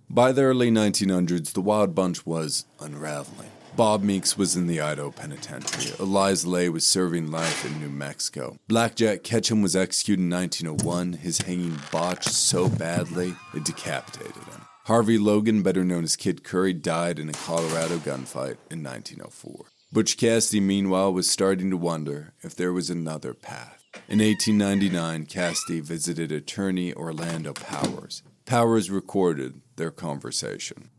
By the early 1900s, the Wild Bunch was unraveling. Bob Meeks was in the Idaho Penitentiary. Eliza Lay was serving life in New Mexico. Blackjack Ketchum was executed in 1901. His hanging botched so badly, it decapitated him. Harvey Logan, better known as Kid Curry, died in a Colorado gunfight in 1904. Butch Cassidy, meanwhile, was starting to wonder if there was another path. In 1899, Cassidy visited attorney Orlando Powers. Powers recorded their conversation.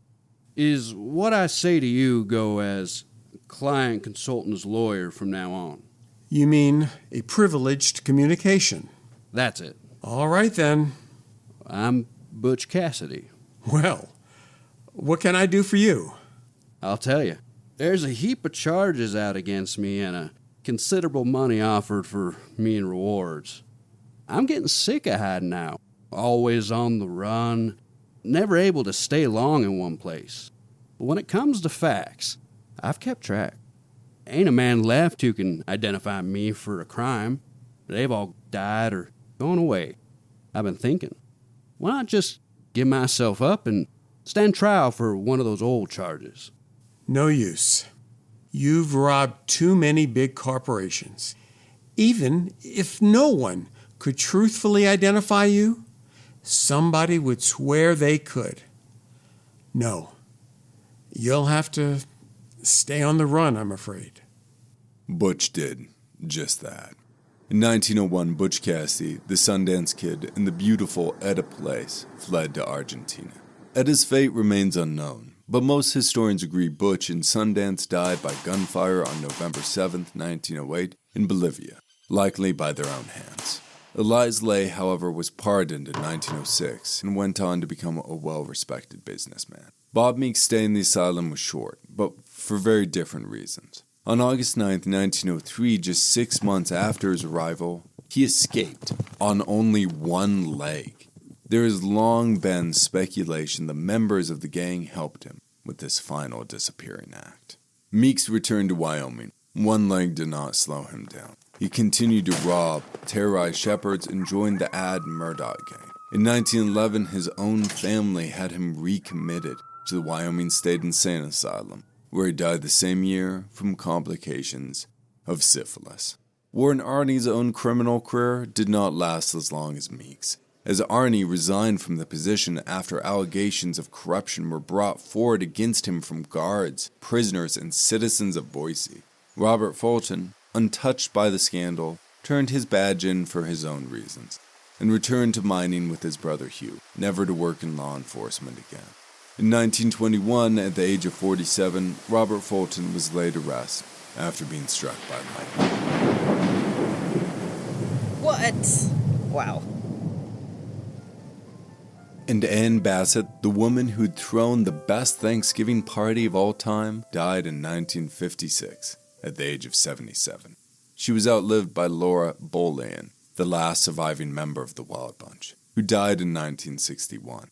Is what I say to you go as client consultant's lawyer from now on? You mean a privileged communication? That's it. All right, then. I'm Butch Cassidy. Well, what can I do for you? I'll tell you. There's a heap of charges out against me and a considerable money offered for me in rewards. I'm getting sick of hiding out, always on the run, never able to stay long in one place. But when it comes to facts, I've kept track. Ain't a man left who can identify me for a crime. They've all died or gone away. I've been thinking, why not just give myself up and stand trial for one of those old charges? No use. You've robbed too many big corporations. Even if no one could truthfully identify you, somebody would swear they could. No. You'll have to stay on the run, I'm afraid. Butch did just that. In 1901, Butch Cassidy, the Sundance Kid, and the beautiful Etta Place fled to Argentina. Etta's fate remains unknown, but most historians agree Butch and Sundance died by gunfire on November 7, 1908, in Bolivia, likely by their own hands. Eliza Lay, however, was pardoned in 1906 and went on to become a well-respected businessman. Bob Meeks' stay in the asylum was short, but for very different reasons. On August 9, 1903, just 6 months after his arrival, he escaped on only one leg. There has long been speculation the members of the gang helped him with this final disappearing act. Meeks returned to Wyoming. One leg did not slow him down. He continued to rob, terrorize shepherds, and joined the Ad Murdoch gang. In 1911, his own family had him recommitted to the Wyoming State Insane Asylum, where he died the same year from complications of syphilis. Warren Arney's own criminal career did not last as long as Meeks. as Arnie resigned from the position after allegations of corruption were brought forward against him from guards, prisoners, and citizens of Boise. Robert Fulton, untouched by the scandal, turned his badge in for his own reasons, and returned to mining with his brother Hugh, never to work in law enforcement again. In 1921, at the age of 47, Robert Fulton was laid to rest after being struck by lightning. What? Wow. And Ann Bassett, the woman who'd thrown the best Thanksgiving party of all time, died in 1956 at the age of 77. She was outlived by Laura Bolan, the last surviving member of the Wild Bunch, who died in 1961.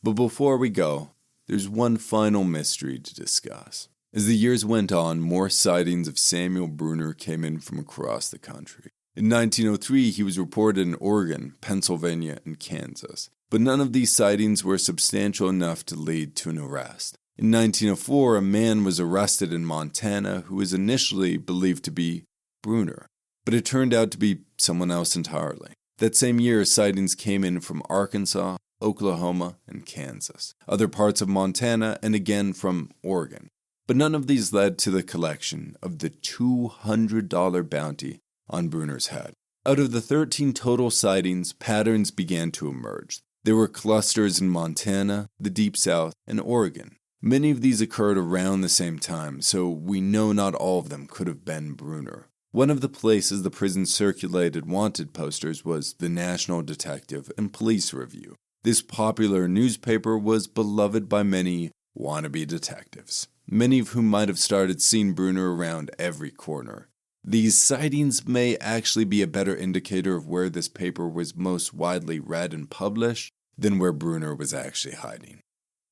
But before we go, there's one final mystery to discuss. As the years went on, more sightings of Samuel Bruner came in from across the country. In 1903, he was reported in Oregon, Pennsylvania, and Kansas, but none of these sightings were substantial enough to lead to an arrest. In 1904, a man was arrested in Montana who was initially believed to be Bruner, but it turned out to be someone else entirely. That same year, sightings came in from Arkansas, Oklahoma, and Kansas, other parts of Montana, and again from Oregon. But none of these led to the collection of the $200 bounty on Bruner's head. Out of the 13 total sightings, patterns began to emerge. There were clusters in Montana, the Deep South, and Oregon. Many of these occurred around the same time, so we know not all of them could have been Bruner. One of the places the prison circulated wanted posters was the National Detective and Police Review. This popular newspaper was beloved by many wannabe detectives, many of whom might have started seeing Bruner around every corner. These sightings may actually be a better indicator of where this paper was most widely read and published than where Bruner was actually hiding.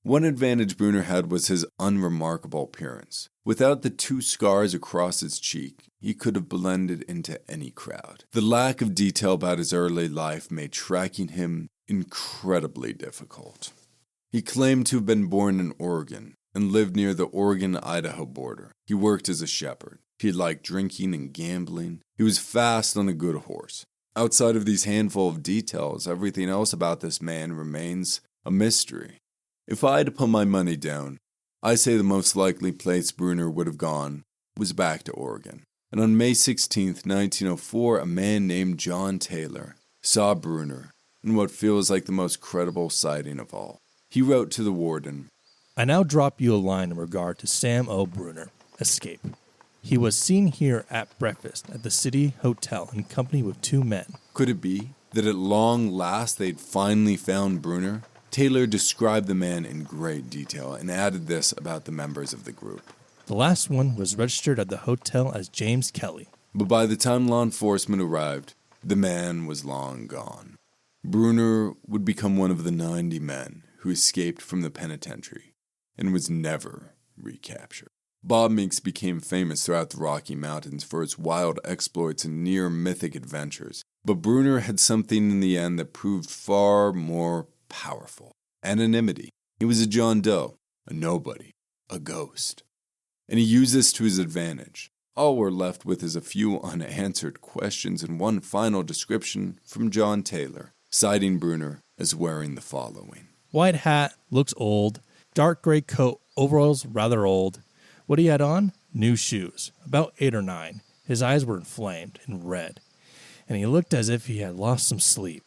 One advantage Bruner had was his unremarkable appearance. Without the 2 scars across his cheek, he could have blended into any crowd. The lack of detail about his early life made tracking him incredibly difficult. He claimed to have been born in Oregon and lived near the Oregon-Idaho border. He worked as a shepherd. He liked drinking and gambling. He was fast on a good horse. Outside of these handful of details, everything else about this man remains a mystery. If I had to put my money down, I say the most likely place Bruner would have gone was back to Oregon. And on May 16, 1904, a man named John Taylor saw Bruner in what feels like the most credible sighting of all. He wrote to the warden, "I now drop you a line in regard to Sam O. Bruner, escape. He was seen here at breakfast at the City Hotel in company with 2 men. Could it be that at long last they'd finally found Bruner? Taylor described the man in great detail and added this about the members of the group. The last one was registered at the hotel as James Kelly. But by the time law enforcement arrived, the man was long gone. Bruner would become one of the 90 men who escaped from the penitentiary and was never recaptured. Bob Meeks became famous throughout the Rocky Mountains for his wild exploits and near-mythic adventures. But Bruner had something in the end that proved far more powerful. Anonymity. He was a John Doe, a nobody, a ghost. And he used this to his advantage. All we're left with is a few unanswered questions and one final description from John Taylor, citing Bruner as wearing the following. White hat, looks old. Dark gray coat, overalls rather old. What he had on? New shoes, about 8 or 9. His eyes were inflamed and red, and he looked as if he had lost some sleep.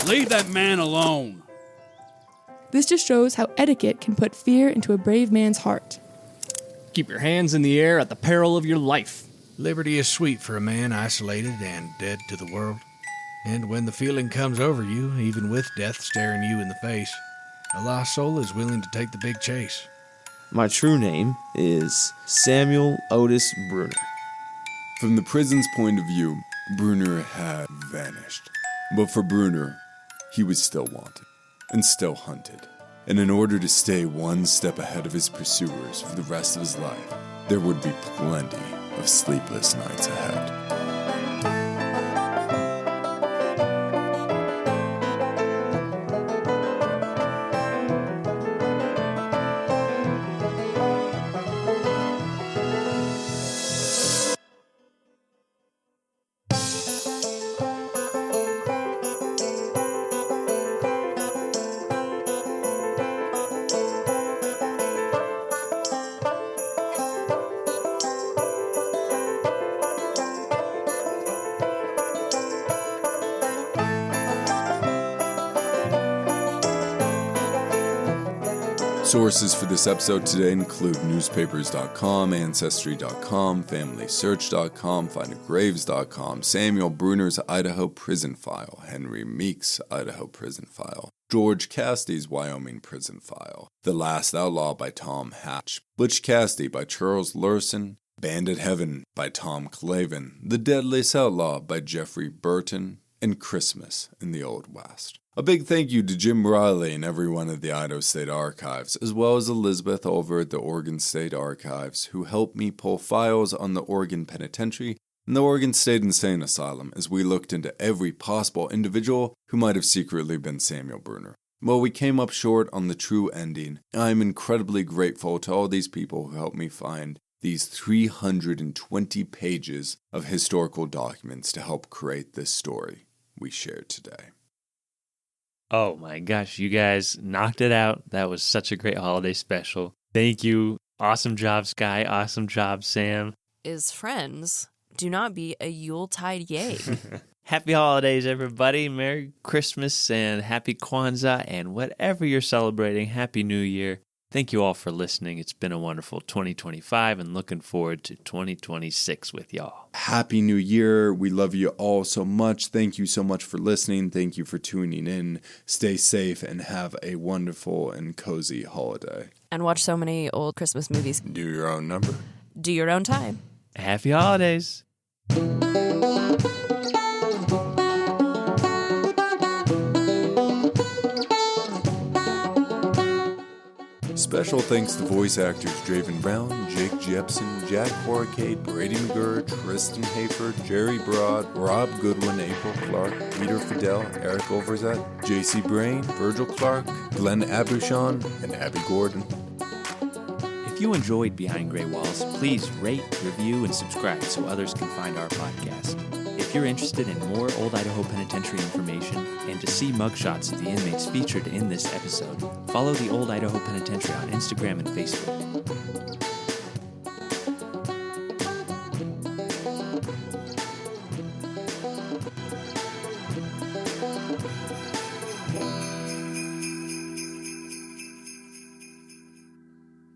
Leave that man alone. This just shows how etiquette can put fear into a brave man's heart. Keep your hands in the air at the peril of your life. Liberty is sweet for a man isolated and dead to the world. And when the feeling comes over you, even with death staring you in the face, a lost soul is willing to take the big chase. My true name is Samuel Otis Bruner. From the prison's point of view, Bruner had vanished. But for Bruner, he was still wanted and still hunted. And in order to stay one step ahead of his pursuers for the rest of his life, there would be plenty of sleepless nights ahead. Sources for this episode today include newspapers.com, ancestry.com, familysearch.com, findagraves.com, Samuel Bruner's Idaho Prison File, Henry Meeks' Idaho Prison File, George Cassidy's Wyoming Prison File, The Last Outlaw by Tom Hatch, Butch Cassidy by Charles Larceny, Bandit Heaven by Tom Clavin, The Deadliest Outlaw by Jeffrey Burton, and Christmas in the Old West. A big thank you to Jim Riley and everyone at the Idaho State Archives, as well as Elizabeth over at the Oregon State Archives, who helped me pull files on the Oregon Penitentiary and the Oregon State Insane Asylum as we looked into every possible individual who might have secretly been Samuel Bruner. Well, we came up short on the true ending, and I am incredibly grateful to all these people who helped me find these 320 pages of historical documents to help create this story we shared today. Oh my gosh, you guys knocked it out. That was such a great holiday special. Thank you. Awesome job, Skye. Awesome job, Sam. Is friends, do not be a Yuletide Yegg. Happy holidays, everybody. Merry Christmas and Happy Kwanzaa and whatever you're celebrating. Happy New Year. Thank you all for listening. It's been a wonderful 2025 and looking forward to 2026 with y'all. Happy New Year. We love you all so much. Thank you so much for listening. Thank you for tuning in. Stay safe and have a wonderful and cozy holiday. And watch so many old Christmas movies. Do your own number. Do your own time. Happy holidays. Special thanks to voice actors Draven Brown, Jake Jepson, Jack Horcade, Brady McGurr, Tristan Hayford, Jerry Broad, Rob Goodwin, April Clark, Peter Fidel, Eric Overzet, JC Brain, Virgil Clark, Glenn Abushon, and Abby Gordon. If you enjoyed Behind Gray Walls, please rate, review, and subscribe so others can find our podcast. If you're interested in more Old Idaho Penitentiary information and to see mugshots of the inmates featured in this episode, follow the Old Idaho Penitentiary on Instagram and Facebook.